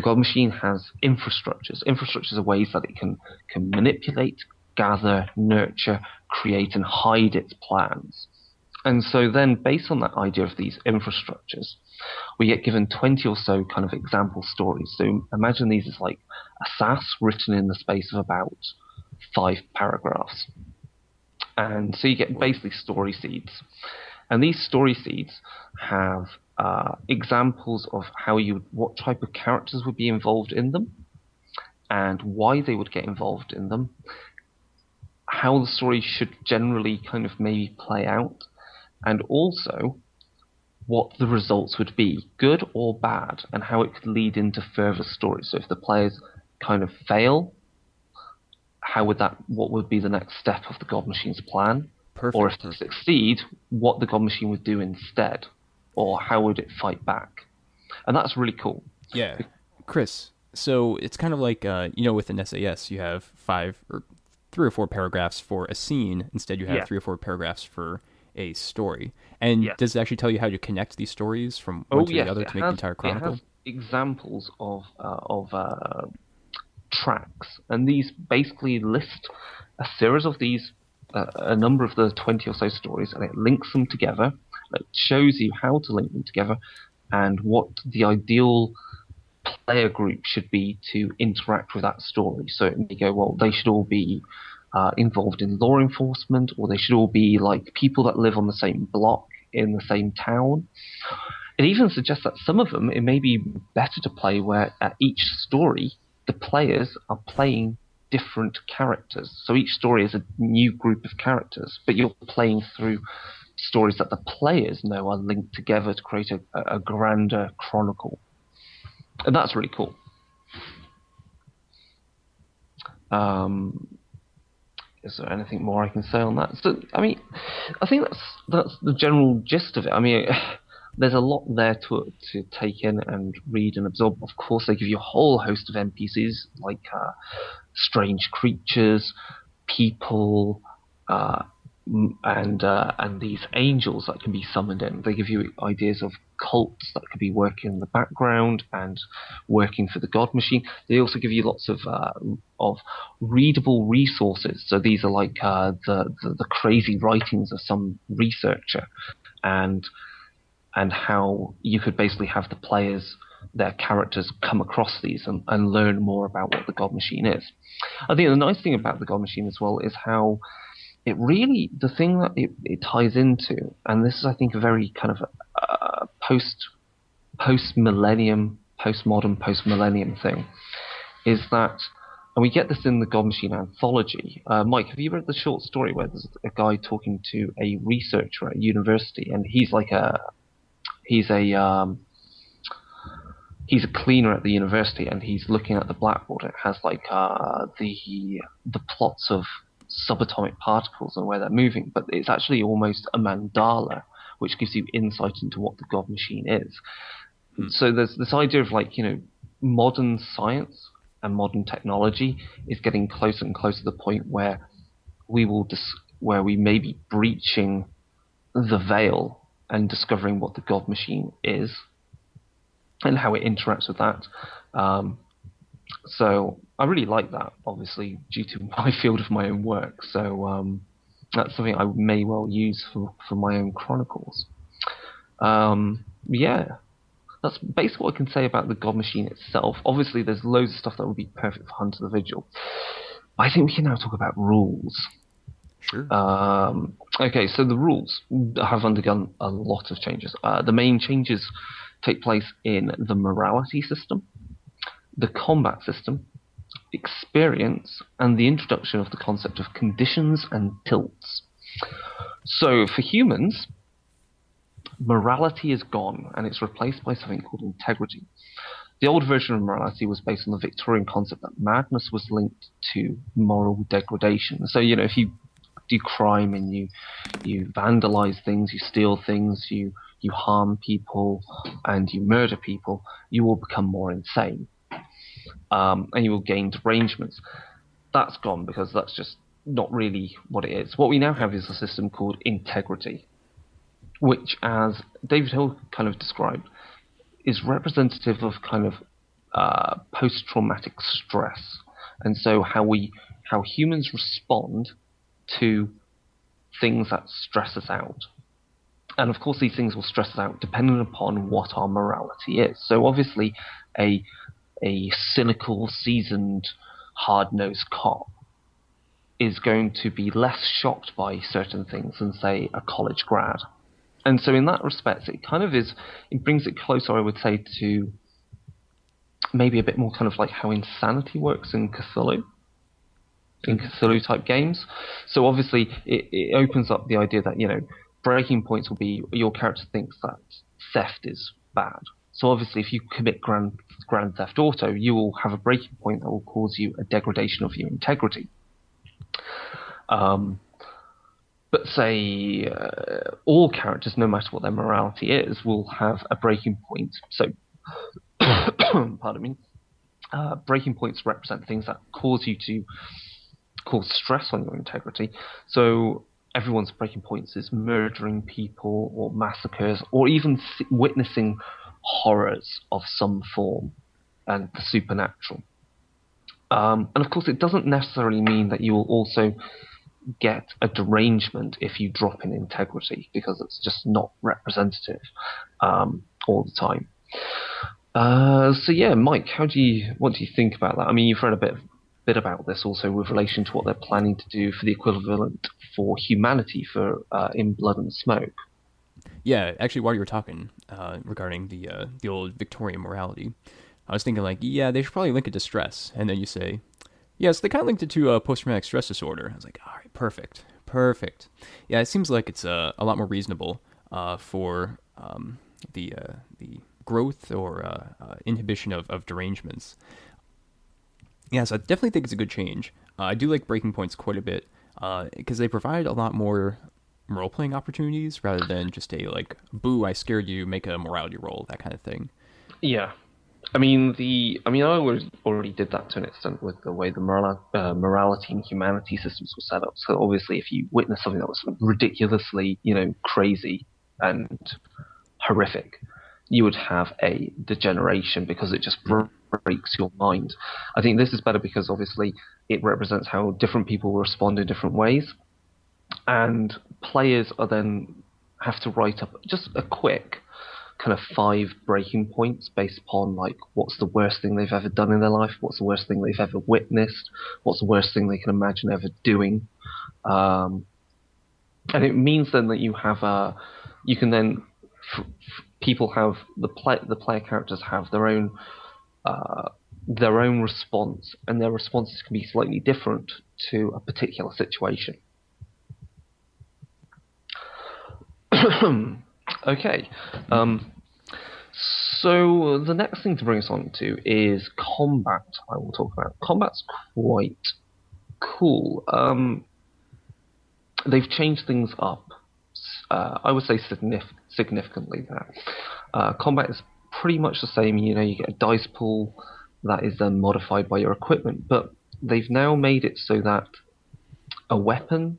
God Machine has infrastructures. Infrastructures are ways that it can manipulate, gather, nurture, create, and hide its plans. And so then, based on that idea of these infrastructures, we get given 20 or so kind of example stories. So imagine these as like a SAS written in the space of about 5 paragraphs. And so you get basically story seeds. And these story seeds have examples of what type of characters would be involved in them, and why they would get involved in them, how the story should generally kind of maybe play out, and also what the results would be, good or bad, and how it could lead into further stories. So if the players kind of fail, what would be the next step of the God Machine's plan? Perfect. Or if they succeed, what the God Machine would do instead, or how would it fight back? And that's really cool. Yeah, Chris. So it's kind of like with an SAS, you have 5 or 3 or 4 paragraphs for a scene. Instead, you have 3 or 4 paragraphs for a story. And does it actually tell you how to connect these stories from one to the other to make the entire chronicle? It has examples of tracks, and these basically list a series of these, a number of the 20 or so stories, and it links them together. It shows you how to link them together and what the ideal player group should be to interact with that story. So it may go, well, they should all be involved in law enforcement, or they should all be like people that live on the same block in the same town. It even suggests that some of them, it may be better to play where at each story the players are playing different characters. So each story is a new group of characters, but you're playing through stories that the players know are linked together to create a grander chronicle. And that's really cool. Is there anything more I can say on that? So, I mean, I think that's the general gist of it. I mean, there's a lot there to take in and read and absorb. Of course, they give you a whole host of NPCs, like strange creatures, people, and these angels that can be summoned in. They give you ideas of cults that could be working in the background and working for the God Machine. They also give you lots of readable resources. So these are like the crazy writings of some researcher, and how you could basically have the players, their characters, come across these and learn more about what the God Machine is. I think the nice thing about the God Machine as well is how it really, the thing that it ties into, and this is, I think, a very kind of post-millennium thing, is that, and we get this in the God Machine anthology. Mike, have you read the short story where there's a guy talking to a researcher at a university, and he's a cleaner at the university, and he's looking at the blackboard. It has like the plots of subatomic particles and where they're moving, but it's actually almost a mandala, which gives you insight into what the God Machine is. So there's this idea of modern science and modern technology is getting closer and closer to the point where where we may be breaching the veil and discovering what the God Machine is and how it interacts with that. So I really like that, obviously, due to my field of my own work. So that's something I may well use for my own chronicles. That's basically what I can say about the God Machine itself. Obviously, there's loads of stuff that would be perfect for Hunter the Vigil. I think we can now talk about rules. Sure. Okay, so the rules have undergone a lot of changes. The main changes take place in the morality system, the combat system, experience, and the introduction of the concept of conditions and tilts. So for humans, morality is gone, and it's replaced by something called integrity. The old version of morality was based on the Victorian concept that madness was linked to moral degradation. So, if you do crime and you vandalize things, you steal things, you harm people, and you murder people, you will become more insane, and you will gain derangements. That's gone because that's just not really what it is. What we now have is a system called integrity, which, as David Hill kind of described, is representative of kind of post-traumatic stress, and so how humans respond to things that stress us out. And of course, these things will stress us out depending upon what our morality is. So obviously, a cynical, seasoned, hard-nosed cop is going to be less shocked by certain things than, say, a college grad. And so in that respect, it kind of is, it brings it closer, I would say, to maybe a bit more kind of like how insanity works in Cthulhu type games. So obviously it opens up the idea that, you know, breaking points will be your character thinks that theft is bad. So obviously if you commit Grand Theft Auto, you will have a breaking point that will cause you a degradation of your integrity. But say all characters, no matter what their morality is, will have a breaking point. So, pardon me, breaking points represent things that cause stress on your integrity. So everyone's breaking points is murdering people or massacres or even witnessing horrors of some form and the supernatural. And of course, it doesn't necessarily mean that you will also get a derangement if you drop in integrity, because it's just not representative all the time. So yeah, Mike, what do you think about that? I mean, you've read a bit about this also with relation to what they're planning to do for the equivalent for humanity for in Blood and Smoke. Yeah, actually, while you were talking regarding the old Victorian morality, I was thinking like, yeah, they should probably link it to stress, and then you say, yes, they kind of linked it to post-traumatic stress disorder. I was like, all right, perfect. Yeah, it seems like it's a lot more reasonable for the growth or inhibition of derangements. Yeah, so I definitely think it's a good change. I do like breaking points quite a bit because they provide a lot more role-playing opportunities rather than just a like, boo, I scared you, make a morality roll, that kind of thing. Yeah. I mean, I already did that to an extent with the way the morality and humanity systems were set up. So obviously, if you witness something that was ridiculously, crazy and horrific, you would have a degeneration because it just breaks your mind. I think this is better because obviously it represents how different people respond in different ways, and players are then have to write up just a quick kind of 5 breaking points based upon like what's the worst thing they've ever done in their life, what's the worst thing they've ever witnessed, what's the worst thing they can imagine ever doing, and it means then that you have you can then people have the player characters have their own response, and their responses can be slightly different to a particular situation. Okay, so the next thing to bring us on to is combat. I will talk about combat's quite cool. They've changed things up. I would say significantly there. Combat is pretty much the same. You get a dice pool that is then modified by your equipment, but they've now made it so that a weapon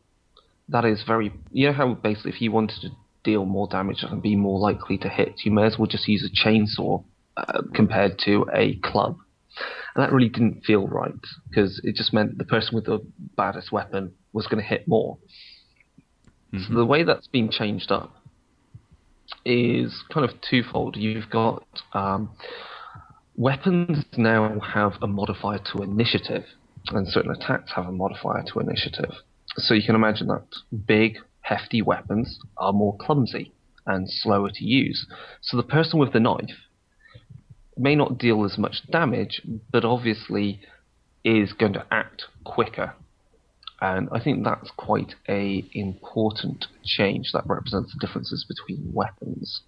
that is very... You know how basically if you wanted to deal more damage and be more likely to hit, you may as well just use a chainsaw compared to a club. And that really didn't feel right, because it just meant the person with the baddest weapon was going to hit more. Mm-hmm. So the way that's been changed up is kind of twofold. You've got weapons now have a modifier to initiative, and certain attacks have a modifier to initiative. So you can imagine that big, hefty weapons are more clumsy and slower to use. So the person with the knife may not deal as much damage, but obviously is going to act quicker. And I think that's quite an important change that represents the differences between weapons.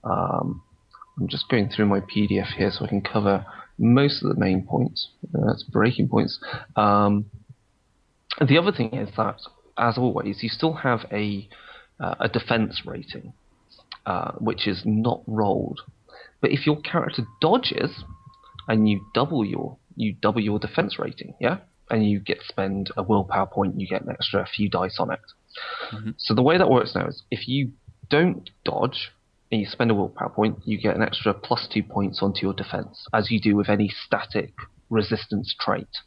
I'm just going through my PDF here so I can cover most of the main points. That's breaking points. The other thing is that as always, you still have a defense rating, which is not rolled. But if your character dodges, and you double your defense rating, yeah, and you get to spend a willpower point, you get an extra few dice on it. Mm-hmm. So the way that works now is if you don't dodge and you spend a willpower point, you get an extra +2 points onto your defense, as you do with any static resistance trait.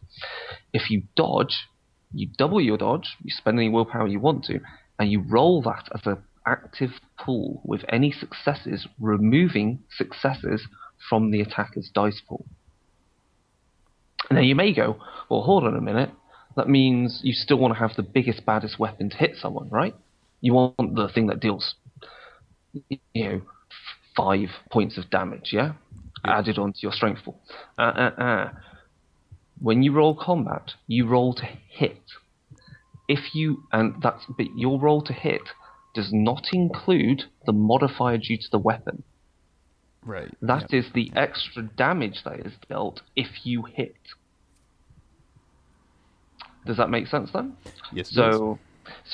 If you dodge, you double your dodge, you spend any willpower you want to, and you roll that as an active pool with any successes, removing successes from the attacker's dice pool. Now you may go, well, hold on a minute, that means you still want to have the biggest, baddest weapon to hit someone, right? You want the thing that deals, 5 points of damage, yeah? Added onto your strength pool. When you roll combat, you roll to hit. But your roll to hit does not include the modifier due to the weapon. Right. That is the extra damage that is dealt if you hit. Does that make sense then? Yes. So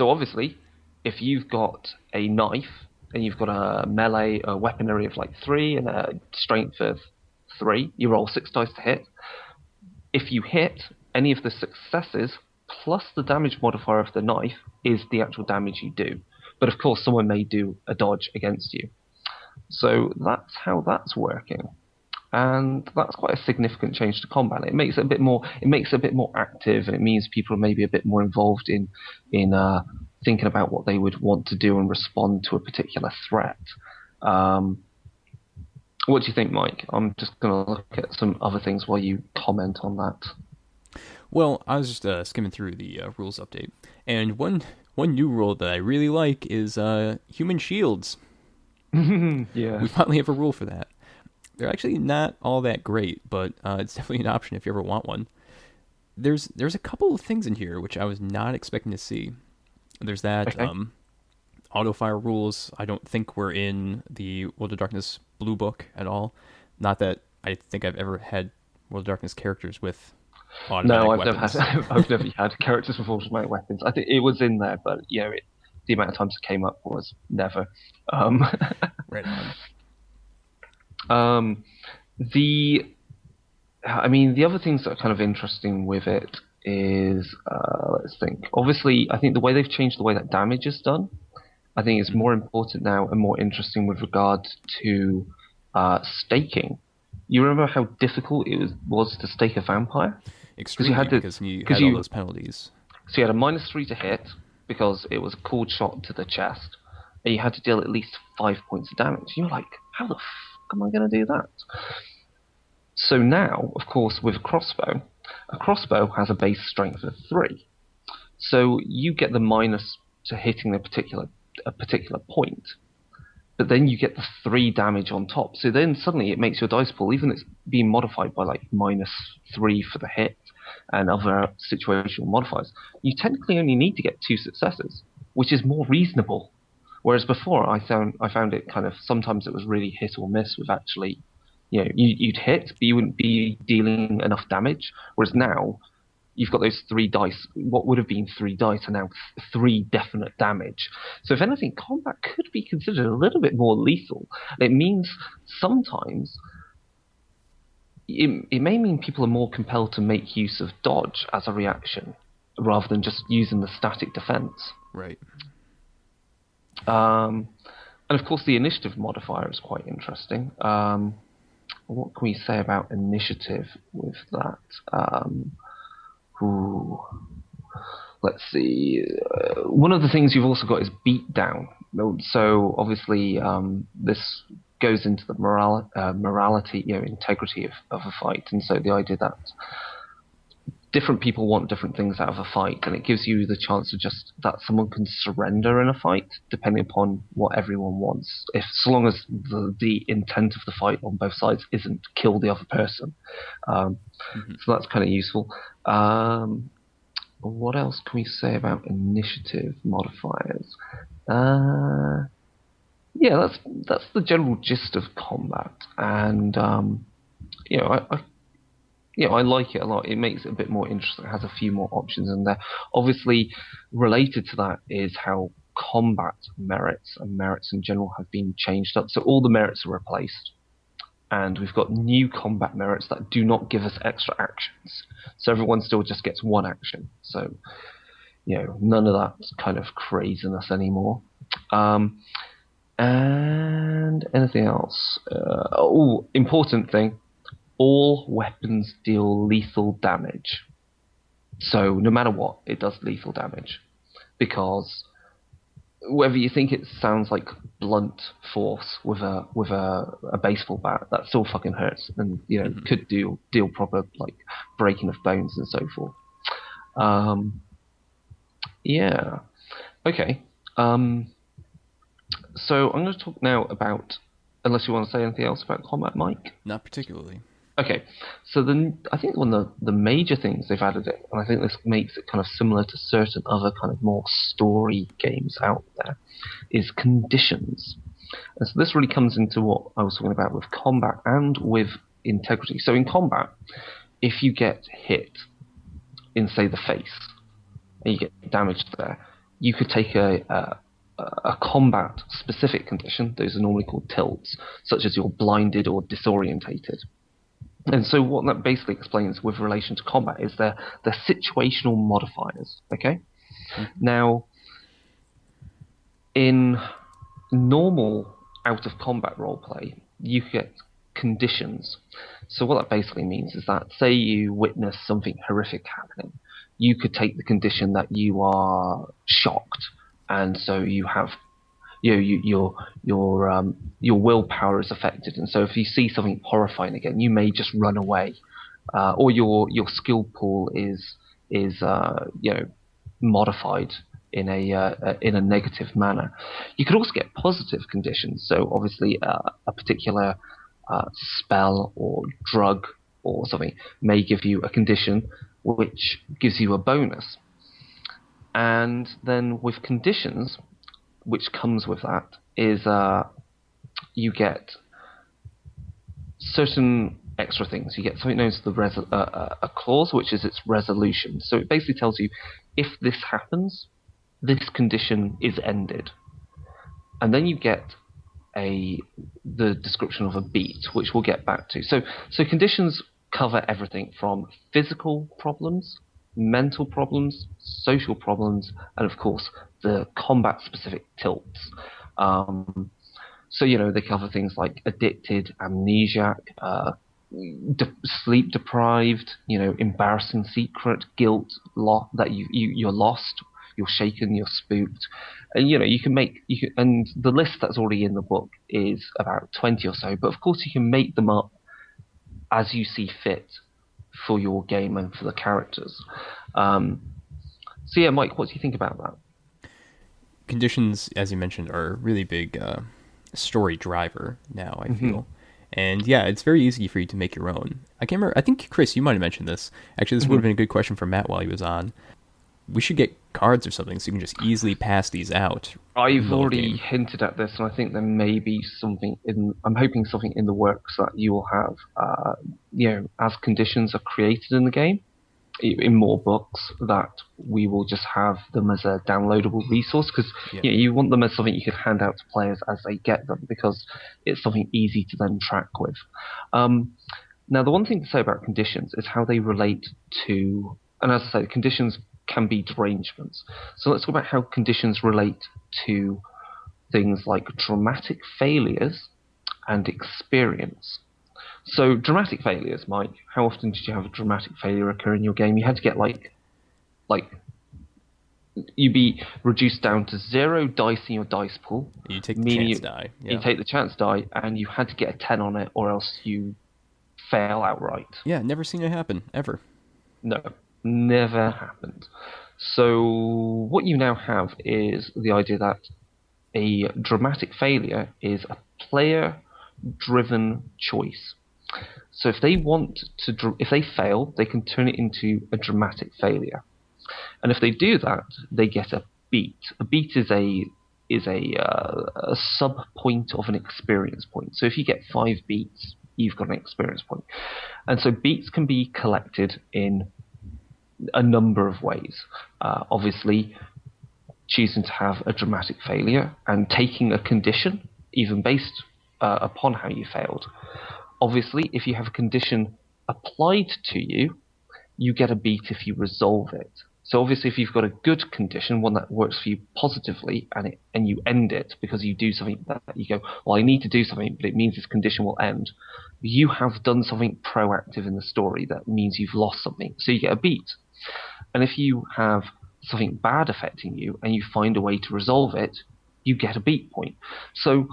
obviously, if you've got a knife and you've got a melee weaponry of 3 and a strength of 3, you roll 6 dice to hit. If you hit, any of the successes plus the damage modifier of the knife is the actual damage you do. But of course, someone may do a dodge against you. So that's how that's working, and that's quite a significant change to combat. It makes it a bit more. It makes it a bit more active, and it means people are maybe a bit more involved in thinking about what they would want to do and respond to a particular threat. What do you think, Mike? I'm just going to look at some other things while you comment on that. Well, I was just skimming through the rules update, and one new rule that I really like is human shields. Yeah. We finally have a rule for that. They're actually not all that great, but it's definitely an option if you ever want one. There's a couple of things in here which I was not expecting to see. There's that auto fire rules. I don't think were in the World of Darkness Blue Book at all. Not that I think I've ever had World of Darkness characters with automatic weapons. I've never had characters with automatic weapons. I think it was in there, but the amount of times it came up was never. Right on. The other things that are kind of interesting with it is, let's think. Obviously, I think the way they've changed the way that damage is done, I think is more important now and more interesting with regard to staking. You remember how difficult it was to stake a vampire? Extremely, because you had all those penalties. So you had a -3 to hit, because it was a cold shot to the chest, and you had to deal at least 5 points of damage. You're like, how the fuck am I going to do that? So now, of course, with a crossbow has a base strength of 3. So you get the minus to hitting a particular point, but then you get the 3 damage on top. So then suddenly it makes your dice pool, even if it's being modified by -3 for the hit and other situational modifiers, you technically only need to get 2 successes, which is more reasonable. Whereas before, I found it kind of, sometimes it was really hit or miss with actually, you'd hit, but you wouldn't be dealing enough damage. Whereas now, you've got those 3 dice. What would have been 3 dice are now 3 definite damage. So if anything, combat could be considered a little bit more lethal. It means sometimes it may mean people are more compelled to make use of dodge as a reaction rather than just using the static defense. Right. And of course, the initiative modifier is quite interesting. What can we say about initiative with that? Let's see. One of the things you've also got is beat down. So obviously, this goes into the morality, integrity of a fight, and so the idea that different people want different things out of a fight, and it gives you the chance to that someone can surrender in a fight depending upon what everyone wants, so long as the intent of the fight on both sides isn't kill the other person. So that's kind of useful. What else can we say about initiative modifiers? That's the general gist of combat, and Yeah, I like it a lot. It makes it a bit more interesting. It has a few more options in there. Obviously, related to that is how combat merits and merits in general have been changed up. So all the merits are replaced, and we've got new combat merits that do not give us extra actions. So everyone still just gets one action. So, none of that kind of craziness anymore. And anything else? Important thing. All weapons deal lethal damage. So no matter what, it does lethal damage. Because whether you think it sounds like blunt force with a baseball bat, that still fucking hurts, and could deal proper like breaking of bones and so forth. Yeah. Okay. So I'm going to talk now about, unless you want to say anything else about combat, Mike? Not particularly. Okay, so then I think one of the major things they've added in, and I think this makes it kind of similar to certain other kind of more story games out there, is conditions. And so this really comes into what I was talking about with combat and with integrity. So in combat, if you get hit in, say, the face, and you get damaged there, you could take a combat-specific condition. Those are normally called tilts, such as you're blinded or disorientated. And so what that basically explains with relation to combat is they're situational modifiers, okay? Mm-hmm. Now, in normal out-of-combat roleplay, you get conditions. So what that basically means is that, say you witness something horrific happening, you could take the condition that you are shocked, and so you have your willpower is affected, and so if you see something horrifying again, you may just run away, or your skill pool is modified in a negative manner. You could also get positive conditions. So obviously, a particular spell or drug or something may give you a condition which gives you a bonus, and then with conditions, which comes with that, is you get certain extra things. You get something known as a clause, which is its resolution. So it basically tells you, if this happens, this condition is ended. And then you get the description of a beat, which we'll get back to. So conditions cover everything from physical problems, mental problems, social problems, and of course the combat-specific tilts. So they cover things like addicted, amnesiac, sleep deprived, embarrassing secret, guilt, that you're lost, you're shaken, you're spooked, and and the list that's already in the book is about 20 or so. But of course you can make them up as you see fit for your game and for the characters. So yeah, Mike, what do you think about that? Conditions, as you mentioned, are a really big story driver now, I feel. And yeah, it's very easy for you to make your own. I can't remember, I think, Chris, you might have mentioned this. Actually, this would have been a good question for Matt while he was on. We should get cards or something so you can just easily pass these out. I've already hinted at this, and I think there may be something I'm hoping something in the works that you will have, as conditions are created in the game, in more books, that we will just have them as a downloadable resource, because you want them as something you could hand out to players as they get them, because it's something easy to then track with. Now, the one thing to say about conditions is how they relate to, and as I say, conditions can be derangements. So let's talk about how conditions relate to things like dramatic failures and experience. So dramatic failures, Mike, how often did you have a dramatic failure occur in your game? You had to get like you'd be reduced down to 0 dice in your dice pool. You take the chance die. Yeah. You take the chance die, and you had to get a 10 on it, or else you fail outright. Yeah, never seen it happen, ever. No, never happened. So what you now have is the idea that a dramatic failure is a player-driven choice. So if they if they fail, they can turn it into a dramatic failure, and if they do that, they get a beat. A beat is a sub point of an experience point. So if you get 5 beats, you've got an experience point. And so beats can be collected in a number of ways. Obviously, choosing to have a dramatic failure and taking a condition, even based upon how you failed. Obviously, if you have a condition applied to you, you get a beat if you resolve it. So obviously, if you've got a good condition, one that works for you positively, and you end it because you do something that you go, well, I need to do something, but it means this condition will end. You have done something proactive in the story that means you've lost something, so you get a beat. And if you have something bad affecting you and you find a way to resolve it, you get a beat point. So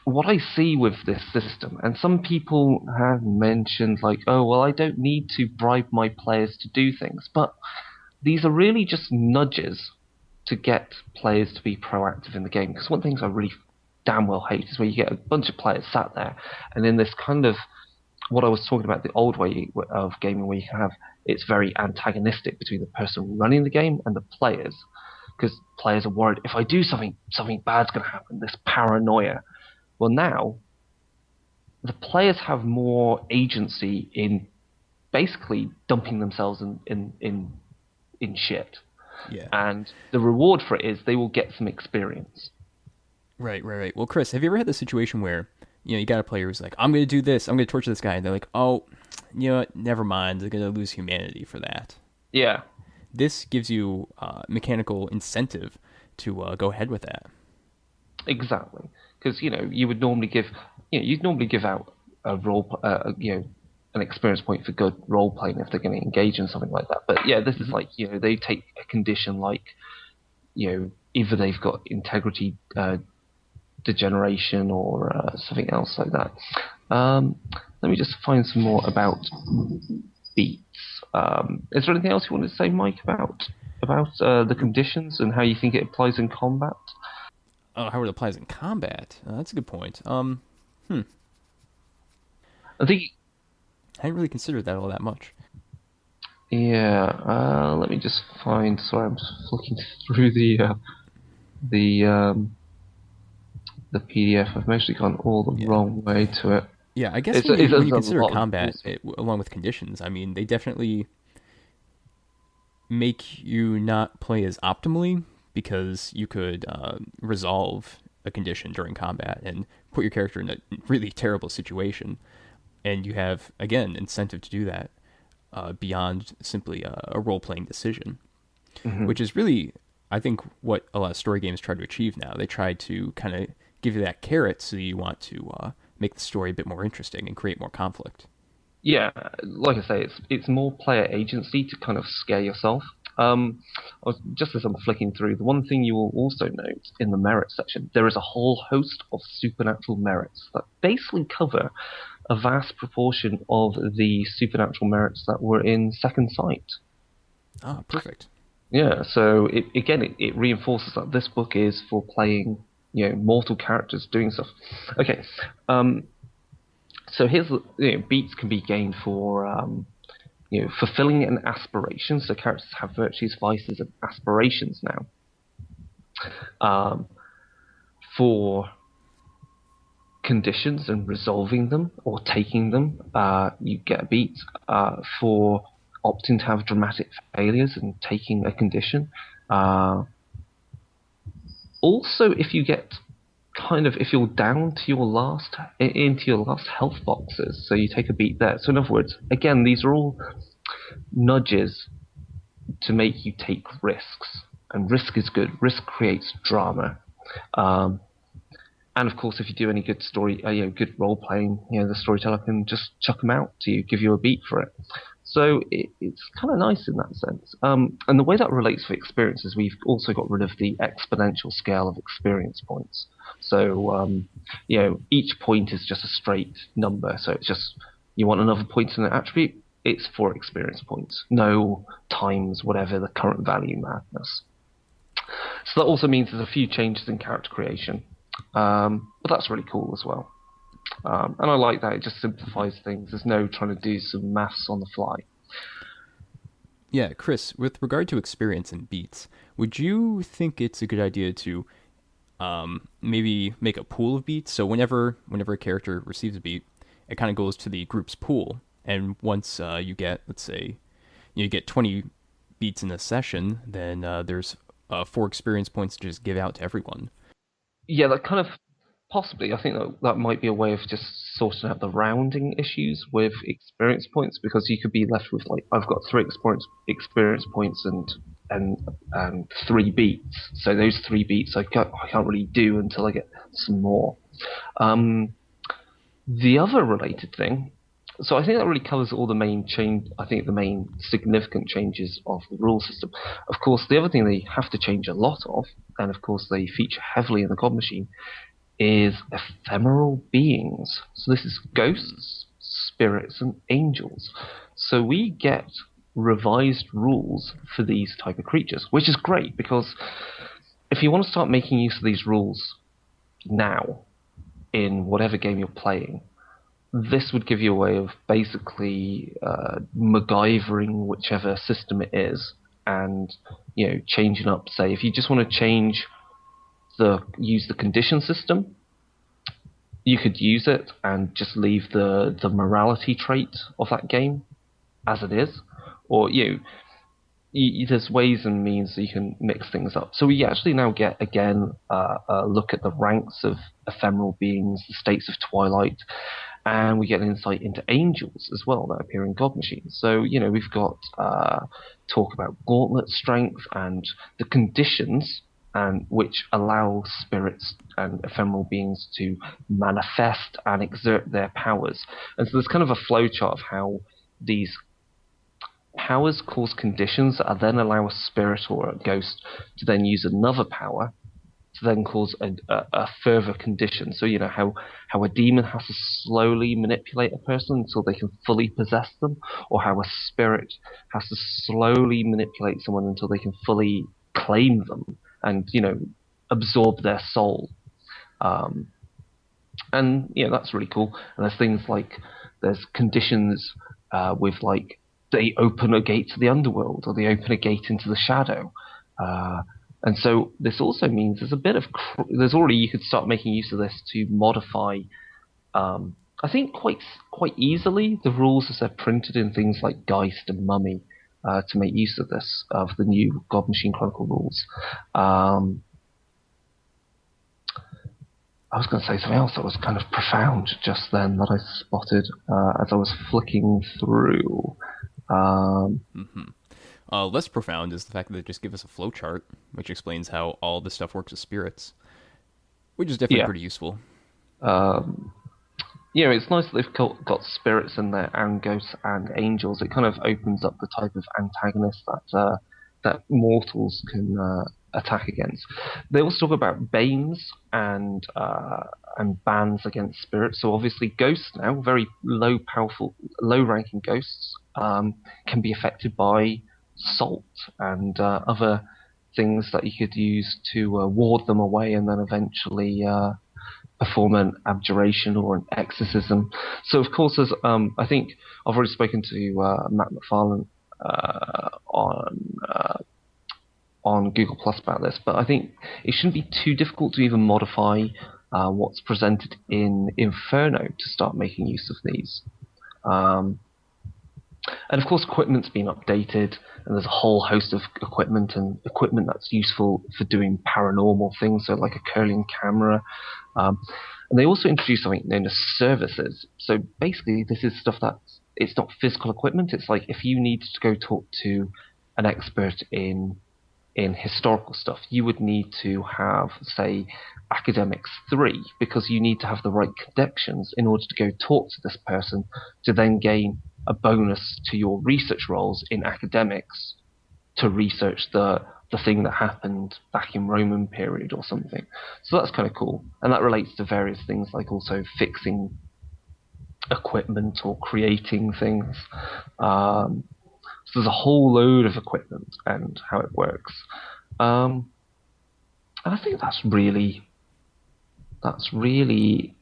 what I see with this system, and some people have mentioned like, oh, well, I don't need to bribe my players to do things, but these are really just nudges to get players to be proactive in the game. Because one of the things I really damn well hate is where you get a bunch of players sat there, and in this kind of, what I was talking about, the old way of gaming, where you can have, it's very antagonistic between the person running the game and the players. Because players are worried, if I do something bad's going to happen, this paranoia. Well, now, the players have more agency in basically dumping themselves in shit. Yeah. And the reward for it is they will get some experience. Right. Well, Chris, have you ever had the situation where, you got a player who's like, I'm going to do this, I'm going to torture this guy, and they're like, oh, never mind, they're going to lose humanity for that. Yeah. This gives you mechanical incentive to go ahead with that. Exactly. Because, you would normally give, you'd normally give out a role, an experience point for good role playing if they're going to engage in something like that. But yeah, this is like, they take a condition like, either they've got integrity degeneration or something else like that. Let me just find some more about beats. Is there anything else you wanted to say, Mike, about the conditions and how you think it applies in combat? Oh, how it applies in combat? That's a good point. I think I hadn't really considered that all that much. Yeah, let me just find. Sorry, I'm just looking through the PDF. I've mostly gone all the wrong way to it. Yeah, I guess when you consider combat along with conditions, I mean, they definitely make you not play as optimally, because you could resolve a condition during combat and put your character in a really terrible situation. And you have, again, incentive to do that beyond simply a role-playing decision, which is really, I think, what a lot of story games try to achieve now. They try to kind of give you that carrot so you want to make the story a bit more interesting and create more conflict. Yeah, like I say, it's more player agency to kind of scare yourself. Just as I'm flicking through, the one thing you will also note in the merit section, there is a whole host of supernatural merits that basically cover a vast proportion of the supernatural merits that were in Second Sight. Ah, perfect. Yeah, so it reinforces that this book is for playing, mortal characters doing stuff. Okay, so here's beats can be gained for fulfilling an aspiration. So characters have virtues, vices, and aspirations now. For conditions and resolving them or taking them, you get a beat. For opting to have dramatic failures and taking a condition. Also, if you get if you're down to into your last health boxes, so you take a beat there. So in other words, again, these are all nudges to make you take risks, and risk is good. Risk creates drama, and of course, if you do any good story, good role playing, the storyteller can just chuck them out to you, give you a beat for it. So it's kind of nice in that sense. And the way that relates to experiences, we've also got rid of the exponential scale of experience points. So, each point is just a straight number. So it's just, you want another point in an attribute, it's 4 experience points. No times whatever the current value madness. So that also means there's a few changes in character creation. But that's really cool as well. And I like that. It just simplifies things. There's no trying to do some maths on the fly. Yeah, Chris, with regard to experience and beats, would you think it's a good idea to maybe make a pool of beats? So whenever a character receives a beat, it kind of goes to the group's pool. And once you get, let's say, you get 20 beats in a session, then there's 4 experience points to just give out to everyone. Yeah, that kind of possibly. I think that might be a way of just sorting out the rounding issues with experience points, because you could be left with like, I've got 3 experience points and 3 beats. So those 3 beats I can't really do until I get some more. The other related thing. So I think that really covers all the main change. I think the main significant changes of the rule system. Of course, the other thing they have to change a lot of, and of course they feature heavily in the God Machine, is ephemeral beings. So this is ghosts, spirits, and angels. So we get revised rules for these type of creatures, which is great, because if you want to start making use of these rules now in whatever game you're playing, this would give you a way of basically MacGyvering whichever system it is, and changing up. Say, if you just want to use the condition system, you could use it and just leave the morality trait of that game as it is, or there's ways and means that you can mix things up. So we actually now get again a look at the ranks of ephemeral beings, the states of twilight. And we get an insight into angels as well that appear in God Machine. So, we've got talk about gauntlet strength and the conditions and which allow spirits and ephemeral beings to manifest and exert their powers. And so there's kind of a flowchart of how these powers cause conditions that then allow a spirit or a ghost to then use another power to then cause a further condition. So how a demon has to slowly manipulate a person until they can fully possess them, or how a spirit has to slowly manipulate someone until they can fully claim them and absorb their soul. And that's really cool. And there's things like there's conditions with like they open a gate to the underworld, or they open a gate into the shadow. And so this also means there's a bit of you could start making use of this to modify, I think quite easily, the rules as they're printed in things like Geist and Mummy, to make use of this, of the new God Machine Chronicle rules. I was going to say something else that was kind of profound just then that I spotted as I was flicking through. Less profound is the fact that they just give us a flowchart, which explains how all this stuff works with spirits, which is definitely pretty useful. It's nice that they've got spirits in there and ghosts and angels. It kind of opens up the type of antagonist that mortals can attack against. They also talk about banes and bans against spirits. So obviously ghosts now, very low-ranking ghosts, can be affected by salt and other things that you could use to ward them away and then eventually perform an abjuration or an exorcism. So of course, there's I think I've already spoken to Matt McFarlane on Google Plus about this, but I think it shouldn't be too difficult to even modify what's presented in Inferno to start making use of these. And of course, equipment's been updated, and there's a whole host of equipment that's useful for doing paranormal things, so like a curling camera. And they also introduced something known as services. So basically, this is stuff it's not physical equipment. It's like if you need to go talk to an expert in historical stuff, you would need to have, say, Academics 3, because you need to have the right connections in order to go talk to this person to then gain a bonus to your research roles in academics to research the thing that happened back in Roman period or something. So that's kind of cool. And that relates to various things like also fixing equipment or creating things. So there's a whole load of equipment and how it works. And I think that's really...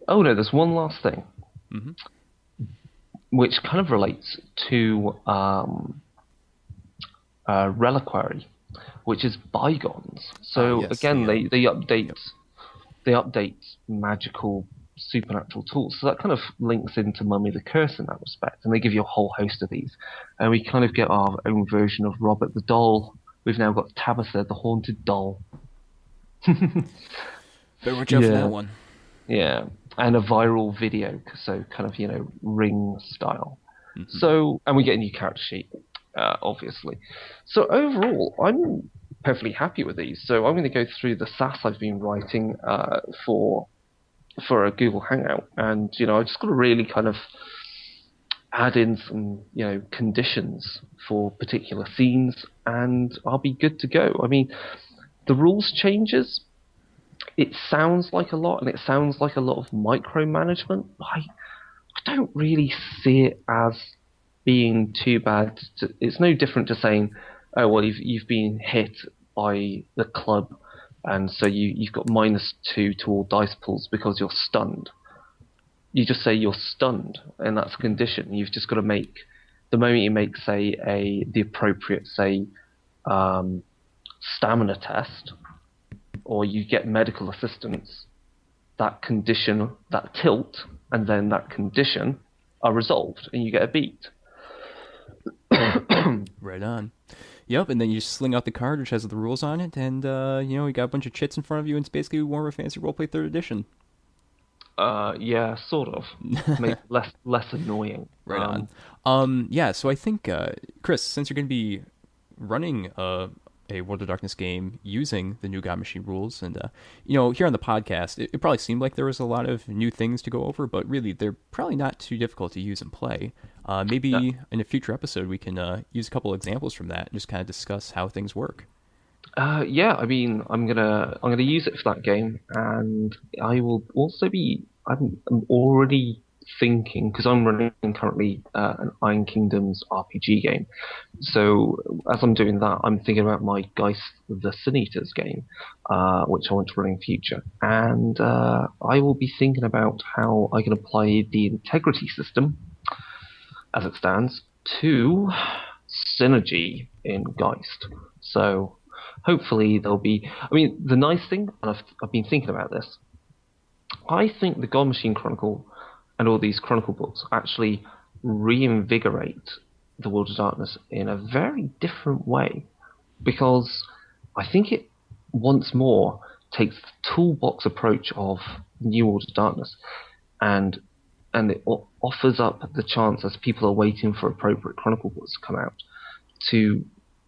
Oh no, there's one last thing. Mm-hmm. Which kind of relates to Reliquary, which is Bygones. So yes, again, they update magical supernatural tools. So that kind of links into Mummy the Curse in that respect. And they give you a whole host of these. And we kind of get our own version of Robert the Doll. We've now got Tabitha the Haunted Doll. Better watch out for that one. Yeah, and a viral video, so kind of, Ring style. So, and we get a new character sheet, obviously. So overall, I'm perfectly happy with these. So I'm going to go through the SAS I've been writing for a Google Hangout, and I just got to really kind of add in some conditions for particular scenes, and I'll be good to go. I mean, the rules changes. It sounds like a lot, and it sounds like a lot of micromanagement. I don't really see it as being too bad. It's no different to saying, oh, well, you've been hit by the club, and so you've got -2 to all dice pulls because you're stunned. You just say you're stunned, and that's a condition. You've just got to make, the moment you make, say, the appropriate, say, stamina test, or you get medical assistance, that condition, that tilt, and then that condition are resolved, and you get a beat. Right on. Yep, and then you just sling out the card, which has the rules on it, and, you got a bunch of chits in front of you, and it's basically Warhammer Fantasy Roleplay 3rd Edition. Yeah, sort of. Maybe less annoying. Right on. Yeah, so I think, Chris, since you're going to be running a World of Darkness game using the new God Machine rules, and here on the podcast, it probably seemed like there was a lot of new things to go over, but really they're probably not too difficult to use and play. Maybe in a future episode we can use a couple examples from that and just kind of discuss how things work. Yeah, I mean, I'm gonna use it for that game, and I will also be. I'm already thinking, because I'm running currently an Iron Kingdoms RPG game. So as I'm doing that, I'm thinking about my Geist the Sin Eaters game, which I want to run in future. And I will be thinking about how I can apply the integrity system, as it stands, to synergy in Geist. So hopefully there'll be... I mean, the nice thing, and I've been thinking about this, I think the God Machine Chronicle and all these Chronicle books actually reinvigorate the World of Darkness in a very different way, because I think it once more takes the toolbox approach of New World of Darkness and it offers up the chance, as people are waiting for appropriate Chronicle books to come out, to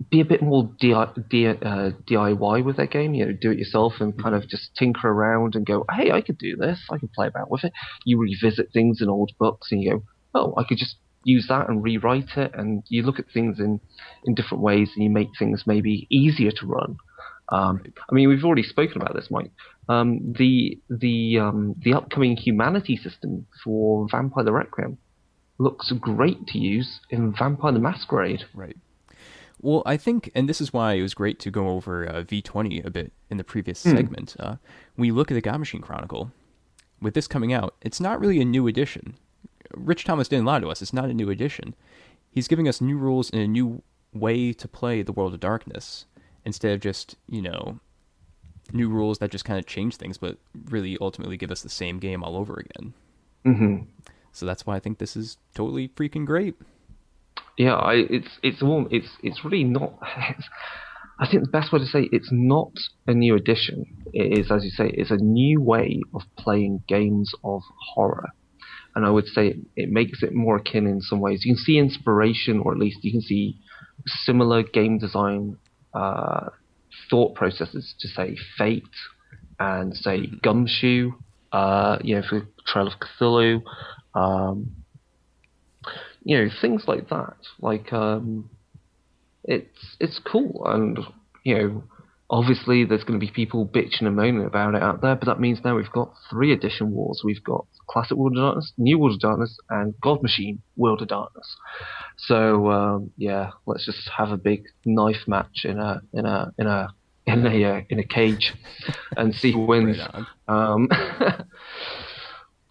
be a bit more DIY with their game, do it yourself and kind of just tinker around and go, hey, I could do this, I could play about with it. You revisit things in old books and you go, oh, I could just use that and rewrite it, and you look at things in different ways and you make things maybe easier to run. I mean, we've already spoken about this, Mike. The upcoming humanity system for Vampire the Requiem looks great to use in Vampire the Masquerade. Right. Well, I think, and this is why it was great to go over V20 a bit in the previous segment. When you look at the God Machine Chronicle, with this coming out, it's not really a new edition. Rich Thomas didn't lie to us. It's not a new edition. He's giving us new rules and a new way to play the World of Darkness, instead of just, new rules that just kind of change things, but really ultimately give us the same game all over again. Mm-hmm. So that's why I think this is totally freaking great. Yeah, it's really not. I think the best way to say it's not a new edition. It is, as you say, it's a new way of playing games of horror, and I would say it makes it more akin in some ways. You can see inspiration, or at least you can see similar game design thought processes to, say, Fate and, say, Gumshoe. For Trail of Cthulhu. Things like that. Like, it's cool, and obviously there's going to be people bitching and moaning about it out there, but that means now we've got 3 edition wars. We've got Classic World of Darkness, New World of Darkness, and God Machine World of Darkness. So let's just have a big knife match in a cage and see who wins.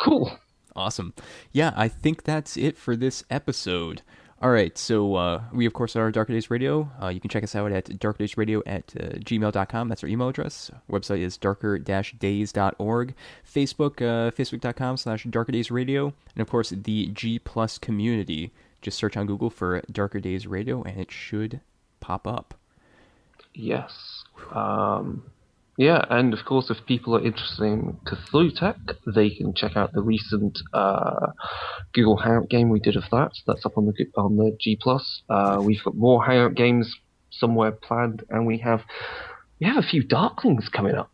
Cool. Awesome. Yeah, I think that's it for this episode. All right, so we, of course, are Darker Days Radio. You can check us out at darkerdaysradio@gmail.com. That's our email address. Our website is darker-days.org. Facebook, facebook.com/darkerdaysradio. And, of course, the G Plus community. Just search on Google for Darker Days Radio, and it should pop up. Yes. Yeah, and of course, if people are interested in Cthulhu Tech, they can check out the recent Google Hangout game we did of that. That's up on the G Plus. We've got more Hangout games somewhere planned, and we have a few Darklings coming up.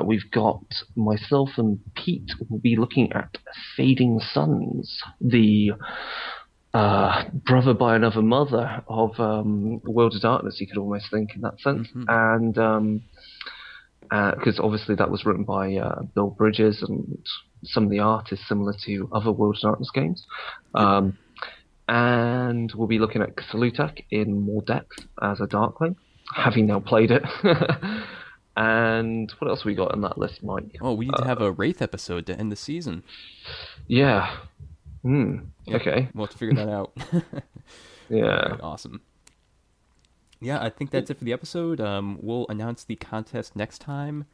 We've got myself and Pete will be looking at Fading Suns, the brother by another mother of World of Darkness, you could almost think in that sense. And because obviously that was written by Bill Bridges, and some of the art is similar to other World of Darkness games. And we'll be looking at Cthulhu Tech in more depth as a Darkling, having now played it. And what else we got on that list, Mike? Oh, we need to have a Wraith episode to end the season. Yeah. Okay. We'll have to figure that out. Yeah. Right, awesome. Yeah, I think that's it for the episode. We'll announce the contest next time.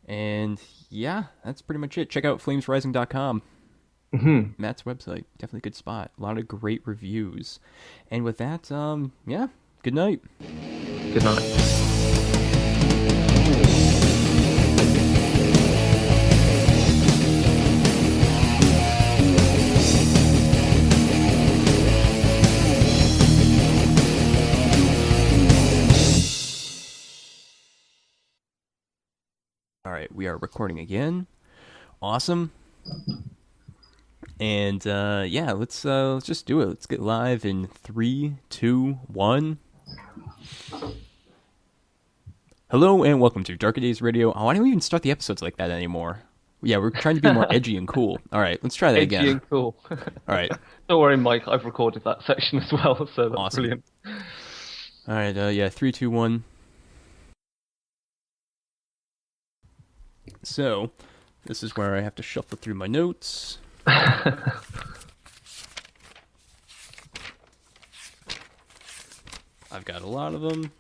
And yeah, that's pretty much it. Check out flamesrising.com. Matt's website. Definitely a good spot. A lot of great reviews. And with that, yeah, good night. Good night. All right, we are recording again. Awesome. And yeah, let's just do it. Let's get live in 3, 2, 1. Hello and welcome to Darker Days Radio. Oh, why don't we even start the episodes like that anymore? Yeah, we're trying to be more edgy and cool. All right, let's try that again. Edgy and cool. All right. Don't worry, Mike. I've recorded that section as well, so that's Awesome. brilliant. All right, yeah, 3, 2, 1. So, this is where I have to shuffle through my notes. I've got a lot of them.